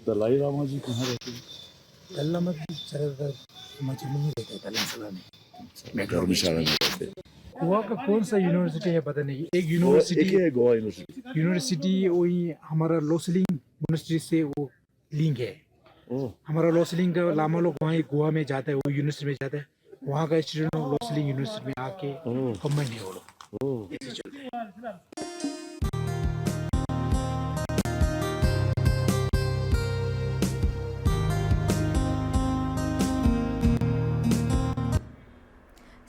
दलाई लामा जी कहाँ रहते हैं? दलाई लामा जी ज्यादातर हिमाचल में ही रहते हैं, धर्मशाला में, धर्मशाला में रहते हैं। गोवा का कौन सा यूनिवर्सिटी है पता नहीं, एक यूनिवर्सिटी है गोवा यूनिवर्सिटी वही हमारा लोसलिंग मोनेस्ट्री से वो लिंक है। हमारा लोसलिंग का लामा लोग वहाँ गोवा में जाता है, वो यूनिवर्सिटी में जाता है, वहाँ का स्टूडेंट लोग लोसलिंग यूनिवर्सिटी में आके कंबाइन है वो लोग। ऐसे चलते हैं।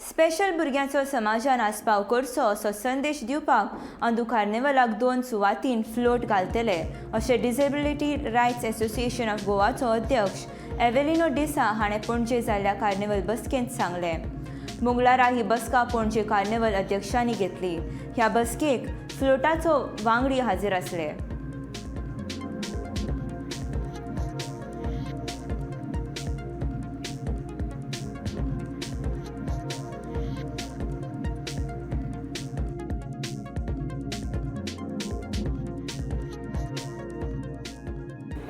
स्पेशल भुरग्यांचो समाजान आस्पाव करचो असो संदेश दिवपाक अंदू कार्निवलाक 2 सुवातीन फ्लोट घालतले अशें डिसेबिलिटी रायट्स एसोसिएशन ऑफ गोवाचो अध्यक्ष एवेलिनो डिसा हाणें पणजे जाल्ल्या कार्निवल बसकेंत सांगलें। मंगळारा ही बसका पणजे कार्निवल अध्यक्षांनी घेतली। ह्या बसकेक फ्लोटाचो वांगडी हाजीर आसले।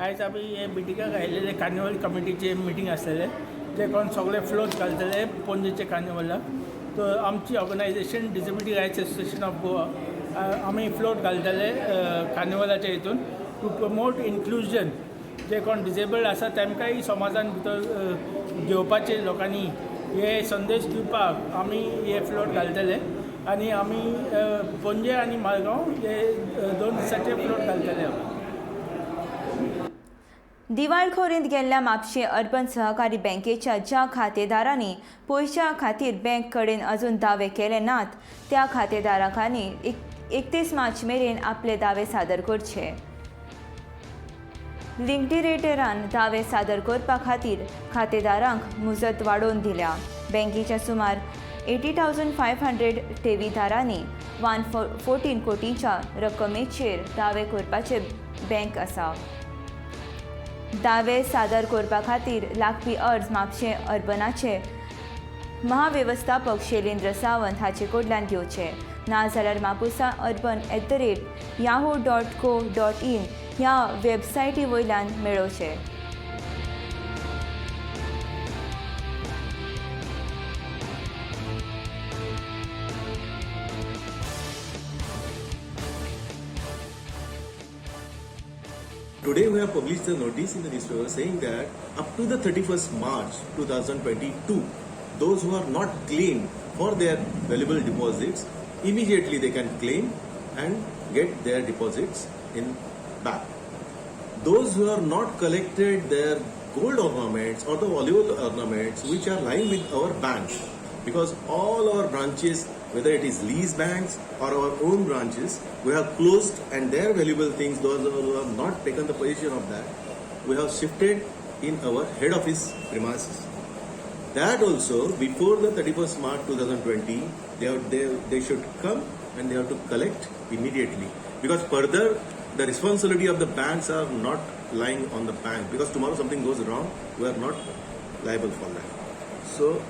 आयज आमी हे मिटिंगाक आयिल्ले कार्निवल कमिटीचे मिटींग आसलेले, ते कोण सगळे फ्लोट घालतले पणजेचे कार्निवलाक. तर आमची organisation disability rights association of Goa आमी फ्लोट घालतले कार्निवलाच्या हितून टू प्रमोट इन्क्लुजन. जे कोण डिसेबल्ड आसा तांकांय समाजान भितर घेवपाचे लोकांनी हे संदेश दिवपाक आमी हे फ्लोट घालतले. आनी आमी पणजे आनी मारगांव हे 2 दिसाचे फ्लोट घालतले. दिवाळखोरींत गेल्ल्या म्हापशें अर्बन सहकारी बँकेच्या ज्या खातेदारांनी पयशा खातीर बँक कडेन अजून दावे केले नात त्या खातेदारांनी 31 मार्च मेरेन आपले दावे सादर करचे. लिंकडिरेटरान दावे सादर करपा खातीर खातेदारांक मुजत वाडोवन दिल्या. बँकेच्या सुमार 80,500 ठेवीदारांनी 114 कोटींच्या रकमेचेर दावे करपाचे बँक आसा. दावे सादर करपा खातीर लागपी अर्ज म्हापशें अर्बनाचे महावेवस्थापक शैलेंद्र सावंत हाचे कडल्यान घेवचे, नाजाल्यार मापुसा urban@yahoo.co.in ह्या वेबसायटी वयल्यान मेळोवचे. Today we have published a notice in the newspaper saying that up to the 31st March 2022, those who are not claimed for their valuable deposits, immediately they can claim and get their deposits in back. Those who have not collected their gold ornaments or the valuable ornaments which are lying with our banks, because all our branches, whether it is lease banks or our own branches, we have closed, and their valuable things, those who have not taken the possession of that, we have shifted in our head office premises. That also, before the 31st March 2020, they should come and they have to collect immediately, because further the responsibility of the banks are not lying on the bank, because tomorrow something goes wrong, we are not liable for that. So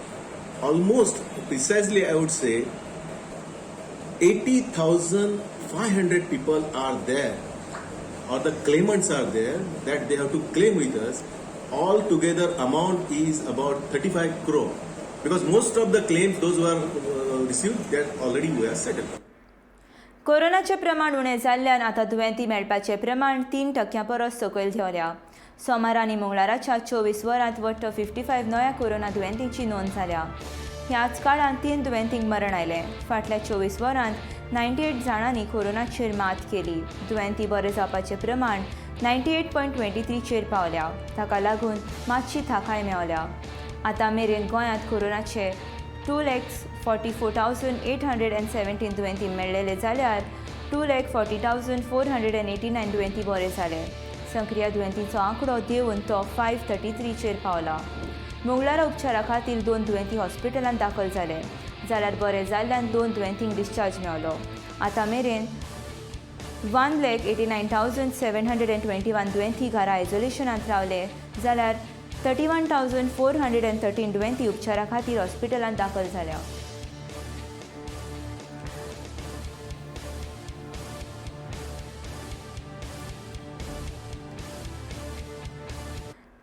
almost precisely I would say 80,500 people are there, or the claimants are there, that they have to claim with us. All together amount is about 35 crore, because most of the claims those who are received, that already we are settled. कोरोनाचे प्रमाण उणें जाल्ल्यान आतां दुयेंती मेळपाचें प्रमाण 3% परस सकयल देंवल्या. सोमार आनी मंगळाराच्या 24 वरांत वट्ट 55 नव्या कोरोना दुयेंतींची नोंद जाल्या. ह्याच काळांत 3 दुयेंतींक मरण आयलें. फाटल्या 24 वरांत 98 जाणांनी कोरोनाचेर मात केली. दुयेंती बरे जावपाचें प्रमाण 98.23 पावल्या. ताका लागून मातशी थाकाय मेवल्या. आतां मेरेन गोंयांत कोरोनाचे 2,44,817 दुयेंती मेळ्ळेले जाल्यार 2,40,489 दुयेंती बरे जाले. सक्रिय दुयेंतींचो आंकडो देंवन तो 533 पावला. मंगळारा उपचारा खातीर 2 दुयेंती हॉस्पिटलांत दाखल जाले जाल्यार बरे जाल्ल्यान 2 दुयेंतींक डिस्चार्ज मेळ्ळो. आतां मेरेन 1,89,721 दुयेंती घरा आयसोलेशनांत रावले जाल्यार 31,413 दुयेंती उपचारा खातीर हॉस्पिटलांत दाखल जाल्या.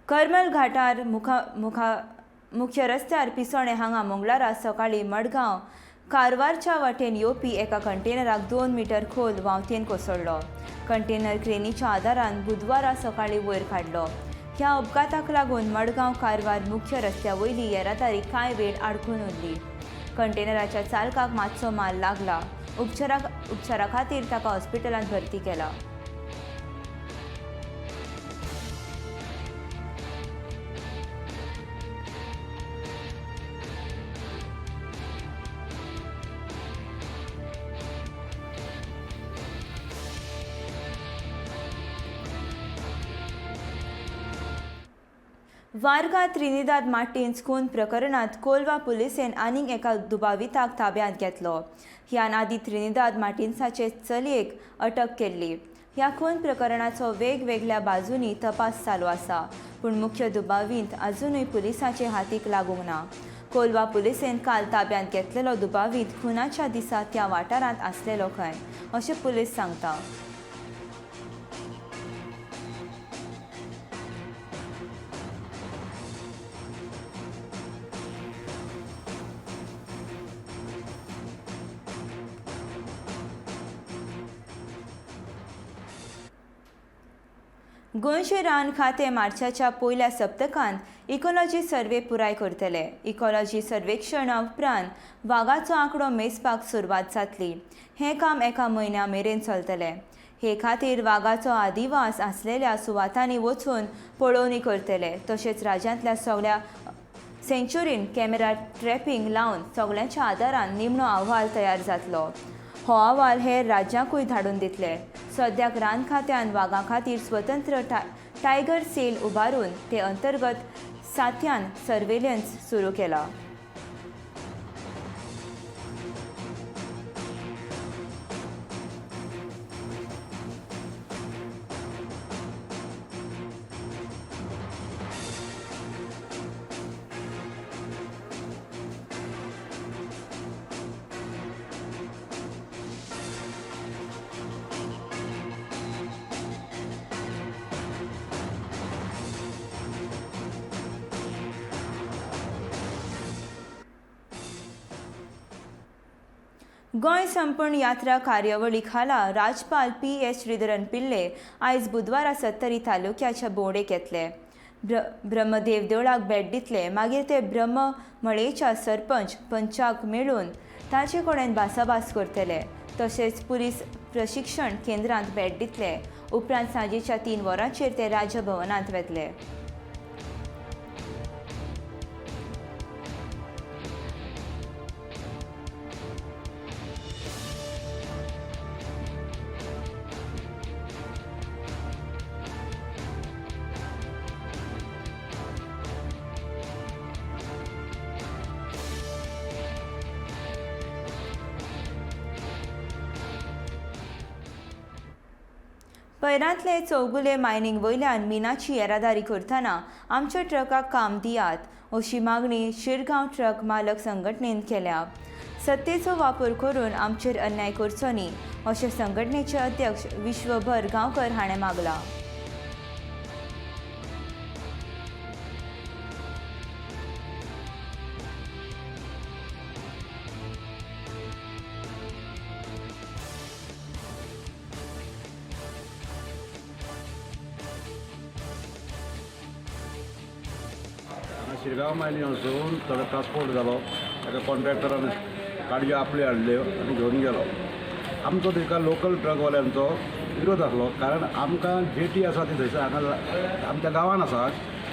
करमल घाटार मुख्य रस्त्यार पिसोणे हांगा मंगळारा सकाळीं मडगांव कारवारच्या वाटेन येवपी एका कंटेनराक 2 मीटर खोल वावतेन कोसळ्ळो. कंटेनर क्रेनीच्या आदारान बुधवारा सकाळीं वयर काडलो. ह्या अपघाताक लागून मडगांव कारवार मुख्य रस्त्या वयली येरादारी कांय वेळ आडखून उरली. कंटेनराच्या चालकाक मातसो माल लागला. उपचारा खातीर ताका हॉस्पिटलांत भरती केला. वार्गा त्रिनिदाद मार्टिन्स खून प्रकरणात कोलवा पुलिसेन आनीक एका दुबाविताक ताब्यांत घेतलो. ह्या आदी त्रिनिदाद मार्टिन्साचे चलयेक अटक केल्ली. ह्या खून प्रकरणाचो वेगवेगळ्या बाजूंनी तपास चालू आसा, पूण मुख्य दुबावींत अजूनय पुलिसांचे हातीक लागूंक ना. कोलवा पुलिसेन काल ताब्यांत घेतलेलो दुबावीत खुनाच्या दिसा त्या वाठारांत आसलेलो खंय अशें पुलीस सांगता. गोंयचे रान खातें मार्चाच्या पयल्या सप्तकांत इकॉलॉजी सर्वे पुराय करतले. इकॉलॉजी सर्वेक्षणा उपरांत वागाचो आंकडो मेजपाक सुरवात जातली. हें काम एका म्हयन्या मेरेन चलतलें. हे खातीर वागाचो आदिवास आसलेल्या सुवातांनी वचून पळोवणी करतले. तशेंच राज्यांतल्या सगळ्या सेंच्युरीन कॅमेरा ट्रॅपिंग लावन सगळ्यांच्या आदारान निमणो अहवाल तयार जातलो. हो अहवाल हेर राज्यांकूय धाडून दितले. सद्याक रान खात्यान वागां खातीर स्वतंत्र टायगर सेल उबारून ते अंतर्गत सात्यान सर्वेलन्स सुरू केला. गोंय संपूर्ण यात्रा कार्यावळी खाला राज्यपाल P.S. श्रीधरन पिल्ले आयज बुधवारा सत्तरी तालुक्याच्या बोंडेक येतले. ब्रह्मदेव देवळाक भेट दितले. मागीर ते ब्रह्ममळेच्या सरपंच पंचाक मेळून ताचे कडेन भासाभास करतले. तशेंच पुलीस प्रशिक्षण केंद्रांत भेट दितले. उपरांत सांजेच्या 3 वरांचेर ते राजभवनांत वेतले. पैरांतले चौगुले मायनिंग वयल्यान मिनाची येरादारी करतना आमच्या ट्रकाक काम दियात अशी मागणी शिरगांव ट्रक मालक संघटनेन केल्या. सत्तेचो वापर करून आमचेर अन्याय करचो न्ही अशें संघटनेचे अध्यक्ष विश्वभर गांवकर हाणें मागलां. शिरगांव मायनिंग वचून थोडो ट्रान्सपोर्ट जालो. ताका कॉन्ट्रॅक्टरान गाडयो आपल्यो हाडल्यो आनी घेवन गेलो. आमचो थंयका लोकल ट्रकवाल्यांचो विरोध आसलो, कारण आमकां जेटी आसा ती थंयसर हांगा आमच्या गांवान आसा,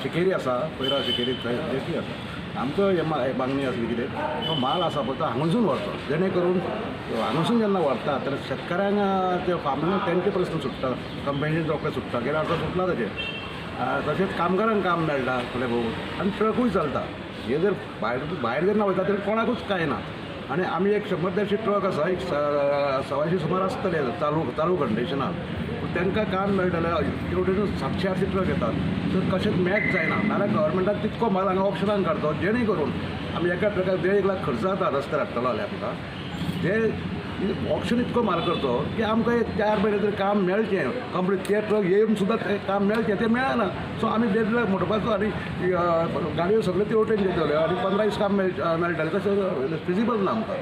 शिकेरी आसा, पयरा शिकेरी थंय जेटी आसा. आमचो मागणी आसली कितें तो माल आसा पळय तो हांगासून व्हरचो, जेणे करून हांगासून जेन्ना व्हरता तर शेतकाऱ्यांक ते फार्मिंग तेंचे प्रस्न सुट्टा, कंपेन्सेशन रोखडें सुट्टा, कित्याक आतां सुटला तेजें. तशेंच कामगारांक काम मेळटा थोडे बहुत आनी ट्रकूय चलता. हे जर भायर जेन्ना वयता तेन्ना कोणाकूच कांय ना. आनी आमी एक 100-150 ट्रक आसा, एक 100 सुमार आसतले चालू कंडिशनान. तांकां काम मेळटलें, तेवटेन 700-800 ट्रक येतात, तर कशेंच मॅच जायना. नाल्यार गव्हर्मेंटान तितको माल हांगा ऑप्शनान काडचो, जेणे करून आमी एका ट्रकाक 1.5 लाख खर्च जाता रस्त्यार हाडटलो जाल्यार आमकां. ते ऑप्शन इतको माल करचो की आमकां एक 4 म्हयने तरी काम मेळचें कंप्लीट. ते ट्रक येवन सुद्दां तें काम मेळचें तें मेळना. सो आमी 1.5 लाख मोटोवपाचो आनी गाडयो सगळ्यो तेवटेन घेतल्यो आनी 15 दीस काम मेळटलें. तशें फिजिबल ना आमकां.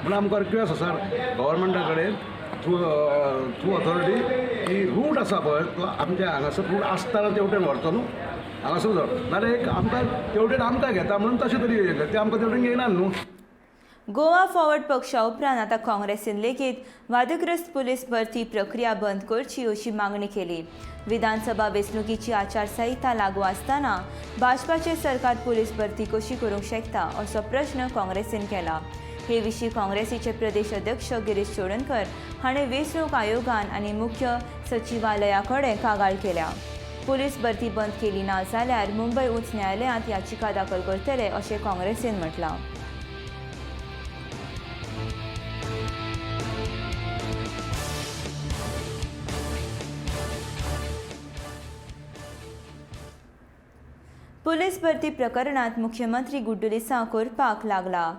म्हणून आमकां रिक्वेस्ट आसा गव्हर्मेंटा कडेन थ्रू ऑथॉरिटी की रूट आसा पळय तो आमच्या हांगासर रूट आसतना तेवटेन व्हरचो न्हू, हांगासर नाल्यार एक आमकां तेवटेन आमकां घेता म्हणून तशें तरी ते आमकां तेवटेन घेयना न्हू. गोवा फॉरवर्ड पक्षा उपरांत आता काँग्रेसीन लेगीत वादग्रस्त पुलीस भरती प्रक्रिया बंद करची अशी मागणी केली. विधानसभा वेंचणुकीची आचारसंहिता लागू आसतना भाजपाचे सरकार पुलीस भरती कशी करूंक शकता असो प्रश्न काँग्रेसीन केला. हे विशीं काँग्रेसीचे प्रदेश अध्यक्ष गिरीश चोडणकर हाणें वेंचणूक आयोगान आनी मुख्य सचिवालया कडेन कागाळ केल्या. पुलीस भरती बंद केली ना जाल्यार मुंबय उच्च न्यायालयांत याचिका दाखल करतले अशें काँग्रेसीन म्हटलां. पुलीस भरती प्रकरणात मुख्यमंत्री गुड्डुलिसांव करपाक लागला.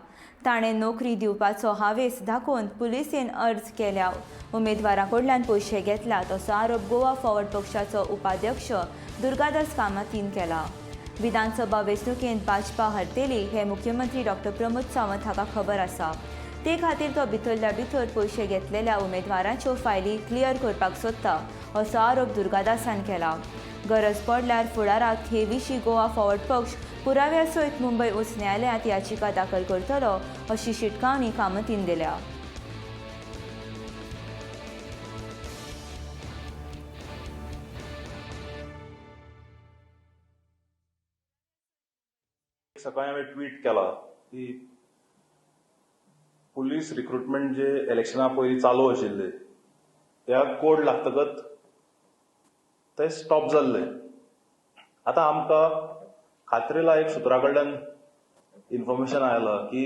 ताणें नोकरी दिवपाचो हावेस दाखोवन पुलिसेन अर्ज केल्या उमेदवारां कडल्यान पयशे घेतल्यात असो आरोप गोवा फॉरवर्ड पक्षाचो उपाध्यक्ष दुर्गादास कामतीन केला. विधानसभा वेंचणुकेंत भाजपा हरतेली हे मुख्यमंत्री डॉ. प्रमोद सावंत हाका खबर आसा. ते खातीर तो भितरल्या भितर पयशे घेतलेल्या उमेदवारांच्यो फायली क्लियर करपाक सोदता असो आरोप दुर्गादासान केला. गरज पडल्यार फुडाराक हे विशीं गोवा फॉरवर्ड पक्ष पुराव्या सयत मुंबय उच्च न्यायालयांत याचिका दाखल करतलो अशी शिटकावणी कामतीन दिल्या. सकाळी हांवें ट्वीट केला की पुलीस रिक्रुटमेंट जे इलेक्शना पयलीं चालू आशिल्ले त्या कोड लागतकच ते स्टॉप जाल्ले. आतां आमकां खात्रीला एक सुत्रा कडल्यान इन्फॉर्मेशन आयला की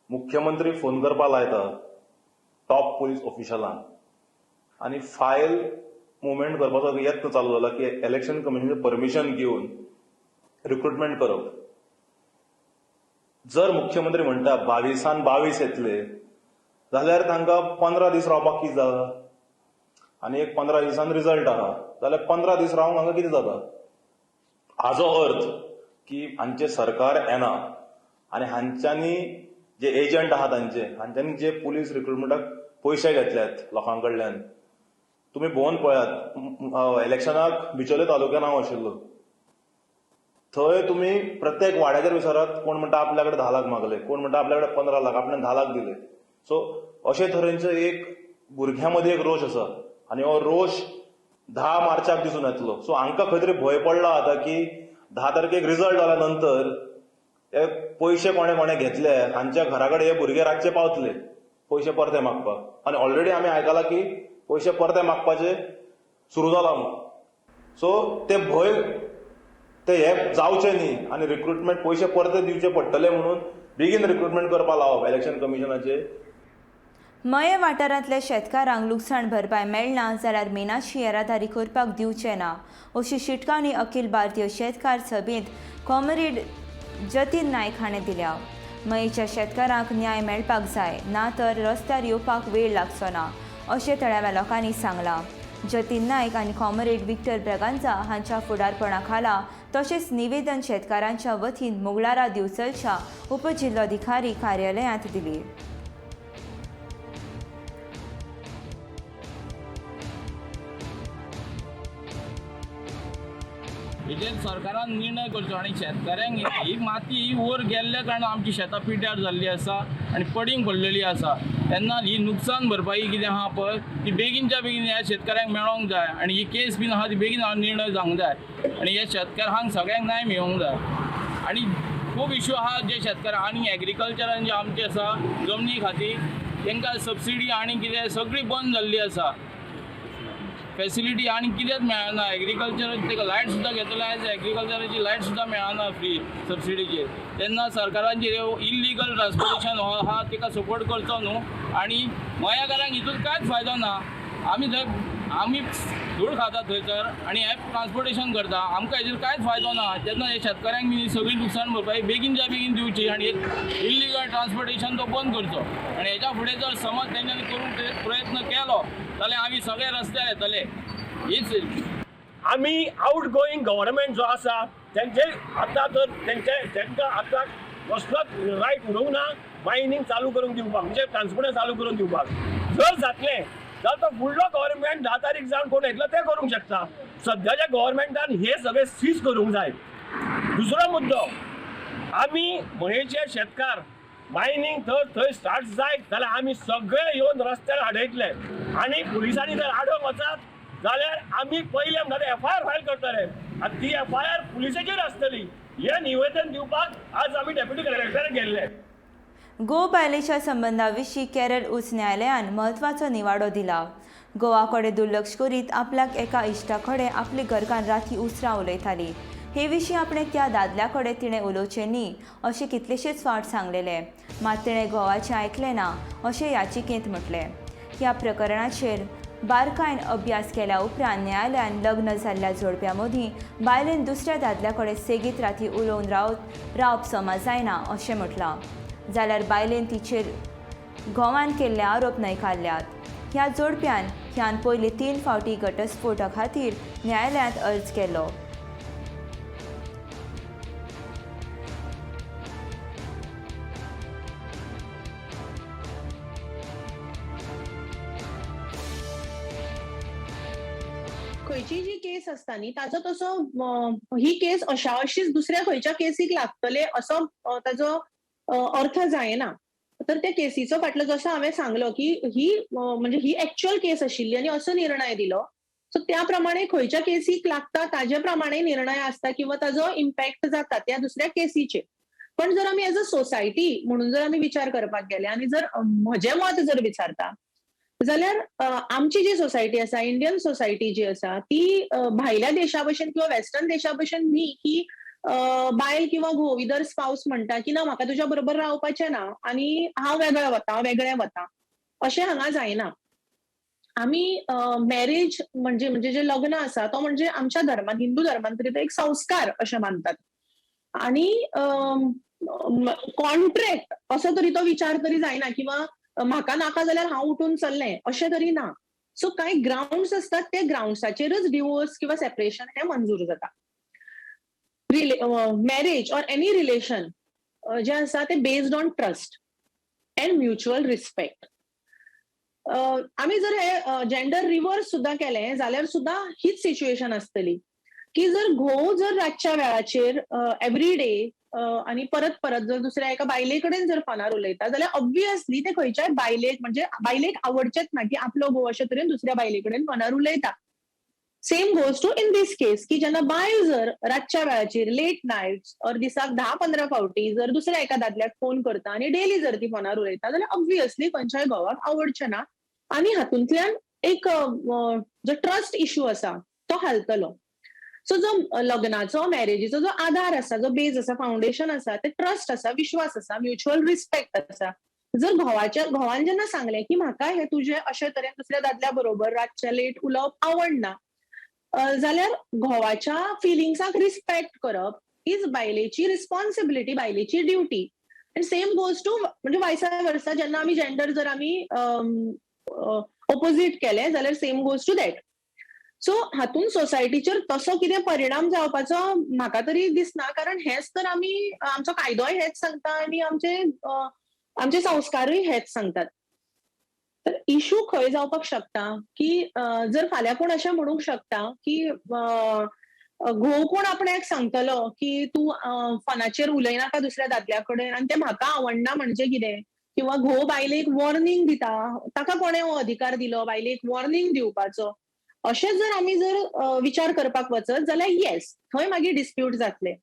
मुख्यमंत्री फोन करपा लायता टॉप पुलीस ऑफिशलांक आनी फायल मुवमेंट करपाचो यत्न चालू जाला की इलेक्शन कमिशनाचें परमिशन घेवन रिक्रुटमेंट करप. जर मुख्यमंत्री म्हणटा 22 येतले जाल्यार तांकां 15 दीस रावपाक कितें जाता आनी एक 15 दिसान रिजल्ट आहा जाल्यार 15 दीस रावंक हांगा कितें जाता. हाचो अर्थ की हांचे सरकार येना आनी हांच्यांनी जे एजंट आहा हांच्यांनी जे पुलीस रिक्रुटमेंटाक पयशे घेतल्यात लोकां कडल्यान. तुमी भोवन पळयात इलेक्शनाक बिचोले तालुक्यान हांव आशिल्लो थंय तुमी प्रत्येक वाड्याचेर विचारात कोण म्हणटा आपल्या कडेन 10 लाख मागले, कोण म्हणटा आपल्या कडेन 15 लाख, आपल्यान 10 लाख दिले. सो अशे तरेचो एक भुरग्यां मदीं एक रोश आसा आनी हो रोश 10 मार्चाक दिसून येतलो. सो हांकां खंय तरी भंय पडला आता की 10 तारखेक रिजल्ट जाल्या नंतर हे पयशे कोणे घेतले हांच्या घरा कडेन हे भुरगे रातचे पावतले पयशे परते मागपाक आनी ऑलरेडी आमी आयकलां की पयशे परते मागपाचे सुरू जाला म्हणून. सो ते भंय ते हे जावचे न्ही आनी रिक्रुटमेंट पयशे परते दिवचे पडटले म्हणून बेगीन रिक्रुटमेंट करपाक लावप इलेक्शन कमिशनाचे. मये वाठारांतल्या शेतकारांक लुकसाण भरपाय मेळना जाल्यार मेनाची येरादारी करपाक दिवचे ना अशी शिटकावणी अखिल भारतीय शेतकार सभेंत कॉम्रेड जतीन नायक हाणें दिल्या. मयेच्या शेतकारांक न्याय मेळपाक जाय ना तर रस्त्यार येवपाक वेळ लागचो ना अशें थळाव्या लोकांनी सांगलां. जतीन नायक आनी कॉम्रेड विक्टर ब्रगांजा हांच्या फुडारपणा खाला तशेंच निवेदन शेतकारांच्या वतीन मुगळारा दिवचलच्या उपजिल्लोधिकारी कार्यालयांत दिली. हेजेर सरकारान निर्णय करचो आनी शेतकऱ्यांक ही माती वर गेल्ल्या कारणान आमची शेतां पिड्ड्यार जाल्ली आसा आनी पडींग पडलेली आसा. तेन्ना ही नुकसान भरपाई कितें आहा पळय ती बेगीनच्या बेगीन ह्या शेतकऱ्यांक मेळोंक जाय आनी ही केस बीन आहा ती बेगीन निर्णय जावंक जाय आनी हे शेतकारांक सगळ्यांक न्याय मेळोंक जाय. आनी खूब इश्यू आहा जे शेतकार आनी एग्रीकल्चरान जे आमचे आसा जमनी खातीर तांकां सबसिडी आनी कितें सगळी बंद जाल्ली आसा. फॅसिलिटी आनी कितेंच मेळना. एग्रीकल्चर ताका लायट सुद्दां घेतले आयज एग्रीकल्चराची लायट सुद्दां मेळना फ्री सबसिडीचेर. तेन्ना सरकारांचेर इल्लीगल ट्रान्सपोर्टेशन हो आहा ताका सपोर्ट करचो न्हू. आनी गोंयकारांक हितून कांयच फायदो ना. आमी धूळ खाता थंयसर आनी हे ट्रान्सपोर्टेशन करता आमकां हेजेर कांयच फायदो ना. तेन्ना हे शेतकऱ्यांक बी सगळी नुकसाण भरपाई बेगीनच्या बेगीन दिवची आनी इल्लीगल ट्रान्सपोर्टेशन तो बंद करचो. आनी हेच्या फुडें जर समज तेंच्यांनी करूंक प्रयत्न केलो जाल्यार आमी सगळे रस्त्यार येतले. हीच आमी आउट गोईंग गव्हर्मेंट जो आसा तेंचे आतां तर तेंकां आतां कसलोच रायट उडोवंक ना मायनिंग चालू करून दिवपाक म्हणजे ट्रान्सपोर्टेशन चालू करून दिवपाक. जर जातलें जाल्यार तो फुडलो गव्हर्मेंट 10 तारीख जावन कोण येतलो ते करूंक शकता. सद्याच्या गव्हर्मेंटान हे सगळे सीज करूंक जाय. दुसरो मुद्दो आमी मयेचे शेतकार मायनिंग थंय स्टार्ट जायत जाल्यार आमी सगळे येवन रस्त्यार आडयतले आनी पुलिसांनी जर आडोवंक वचत जाल्यार आमी पयलीं आमकां FIR फायल करतले आनी ती FIR पुलिसाचेर आसतली. हे निवेदन दिवपाक आज आमी डेप्युटी कलेक्टराक गेल्ले. गो बायलेच्या संबंधाविशीं केरळ उच्च न्यायालयान म्हत्वाचो निवाडो दिला. गोवा कडेन दुर्लक्ष करीत आपल्याक एका इश्टा कडेन आपली घरकान्न राती उसरां उलयताली. हे विशीं आपणे त्या दादल्या कडेन तिणें उलोवचें न्ही अशें कितलेशेच फावट सांगलेलें. मात तिणें घोवाचें आयकलें ना अशें याचिकेंत म्हटलें. ह्या प्रकरणाचेर बारकायेन अभ्यास केल्या उपरांत न्यायालयान लग्न जाल्ल्या जोडप्यां मदीं बायलेन दुसऱ्या दादल्या कडेन सेगीत राती उलोवन रावप समज जायना अशें म्हटलां. जाल्यार बायलेन तिचेर घोवान केल्ले आरोप न्हयकारल्यात. ह्या जोडप्यान ह्यान पयलीं 3 फावटी घटस्फोटा खातीर न्यायालयांत अर्ज केलो. खंयची जी केस आसता न्ही ताजो तसो ही केस अशा अशीच दुसऱ्या खंयच्या केसीक लागतले असो ताजो अर्थ जायना. तर त्या केसीचो फाटलो जसो हांवें सांगलो की ही म्हणजे ही एक्च्युअल केस आशिल्ली आनी असो निर्णय दिलो. सो त्या प्रमाणे खंयच्या केसीक लागता ताजे प्रमाणे निर्णय आसता किंवा ताजो इम्पॅक्ट जाता त्या दुसऱ्या केसीचेर. पण जर आमी एज अ सोसायटी म्हणून जर आमी विचार करपाक गेले आनी जर म्हजें मत जर विचारता जाल्यार आमची जी सोसायटी आसा इंडियन सोसायटी जी आसा ती भायल्या देशा भशेन किंवा वेस्टर्न देशा भशेन न्ही की बायल किंवा घोव इदर स्पाउस म्हणटा की ना म्हाका तुज्या बरोबर रावपाचें ना आनी हांव वेगळें वता अशें हांगा जायना. आमी मॅरेज म्हणजे जे लग्न आसा तो म्हणजे आमच्या धर्मान हिंदू धर्मान तरी तो एक संस्कार अशें मानतात आनी कॉन्ट्रॅक्ट असो तरी तो विचार तरी जायना किंवा म्हाका नाका जाल्यार हांव उठून चल्लें अशें तरी ना. सो कांय ग्राउंड्स असतात ते ग्राउंड्साचेरच डिवोर्स किंवा सेपरेशन हें मंजूर जाता. मॅरेज ऑर एनी रिलेशन जे आसा ते based on trust and mutual respect. आमी जर हे जेंडर रिवर्स सुद्दां केलें जाल्यार सुद्दां हीच सिच्युएशन आसतली की जर घोव जर रातच्या वेळाचेर एवरी डे आणि परत जर दुसऱ्या एका बायले कडेन जर फोनार उलयता जाल्यार ऑब्वियसली ते खंयच्याय बायलेक म्हणजे बायलेक आवडचेच ना की आपलो घोव अशे तरेन दुसऱ्या बायले कडेन फोनार उलयता. सेम गोज टू इन दीस केस की जेन्ना बायल जर रातच्या वेळाचेर लेट नायट्स ऑर दिसाक 10-15 फावटी जर दुसऱ्या एका दादल्याक फोन करता आनी डेली जर ती फोनार उलयता जाल्यार ऑब्वियसली खंयच्याय घोवाक आवडचें ना आनी हातूंतल्यान एक जो ट्रस्ट इश्यू आसा तो हालतलो. सो जो लग्नाचो मॅरेजीचो जो आधार आसा जो बेज आसा फाउंडेशन आसा ते ट्रस्ट आसा विश्वास आसा म्युच्युअल रिस्पेक्ट आसा. जर घोवान जेन्ना सांगलें की म्हाका हे तुजे अशे तरेन दुसऱ्या दादल्या बरोबर रातच्या लेट उलोवप आवडना जाल्यार घोवाच्या फिलिंग्साक रिस्पेक्ट करप हीच बायलेची रिस्पॉन्सिबिलिटी बायलेची duty. And same goes to म्हणजे वायसा वर्सा जेन्ना आमी जेंडर जर आमी ऑपोजीट केले जाल्यार same goes to that. So हातून सोसायटीचेर तसो कितें परिणाम जावपाचो म्हाका तरी दिसना कारण हेच तर आमी आमचो कायदोय हेच सांगता आनी आमचे संस्कारूय हेच सांगतात. तर इश्यू खंय जावपाक शकता की जर फाल्यां कोण अशें म्हणूंक शकता की घोव कोण आपणाक सांगतलो की तूं फोनाचेर उलयनाका दुसऱ्या दादल्या कडेन आनी तें म्हाका आवडना म्हणजे कितें किंवा घोव बायलेक वॉर्निंग दिता, ताका कोणे हो अधिकार दिलो बायलेक वॉर्निंग दिवपाचो, अशें जर आमी जर विचार करपाक वचत जाल्यार येस, थंय मागीर डिस्प्यूट जातले.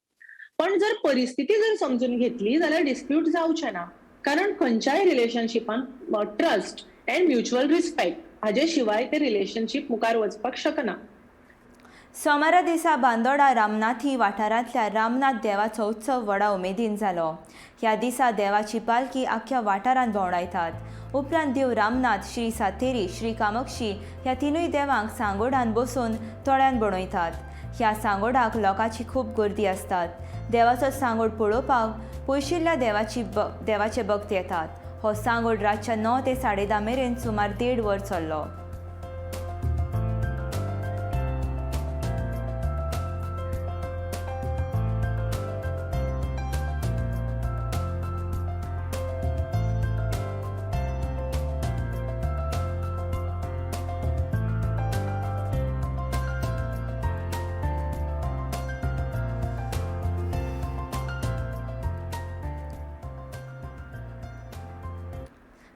पण जर परिस्थिती जर समजून घेतली जाल्यार डिस्प्यूट जावचे ना. कारण खंयच्याय रिलेशनशिपान ट्रस्ट अँड म्युच्युअल रिस्पेक्ट हाजे शिवाय ते रिलेशनशीप मुखार वचपाक शकना. सोमारा दिसा बांदोडा रामनाथी वाठारांतल्या रामनाथ देवाचो उत्सव व्हडा उमेदीन जालो. ह्या दिसा देवाची पालखी आख्ख्या वाठारांत भोंवडायतात. उपरांत देव रामनाथ, श्री सातेरी, श्री कामाक्षी ह्या तिनूय देवांक सांगोडान बसून तोळ्यान बनयतात. ह्या सांगोडाक लोकांची खूब गर्दी आसतात. देवाचो सांगोड पळोवपाक पयशिल्ल्या देवाचे भक्त येतात. हो सांगोड रातच्या 9 ते 10:30 मेरेन सुमार 1.5 वर चल्लो.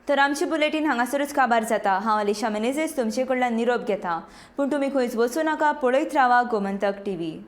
तर आमची बुलेटीन हांगासरूच काबार जाता. हांव अलिशा मेनेझेस तुमचे कडल्यान निरोप घेता. पूण तुमी खंयच वचूं नाका, पळयत रावा गोमंतक टीव्ही.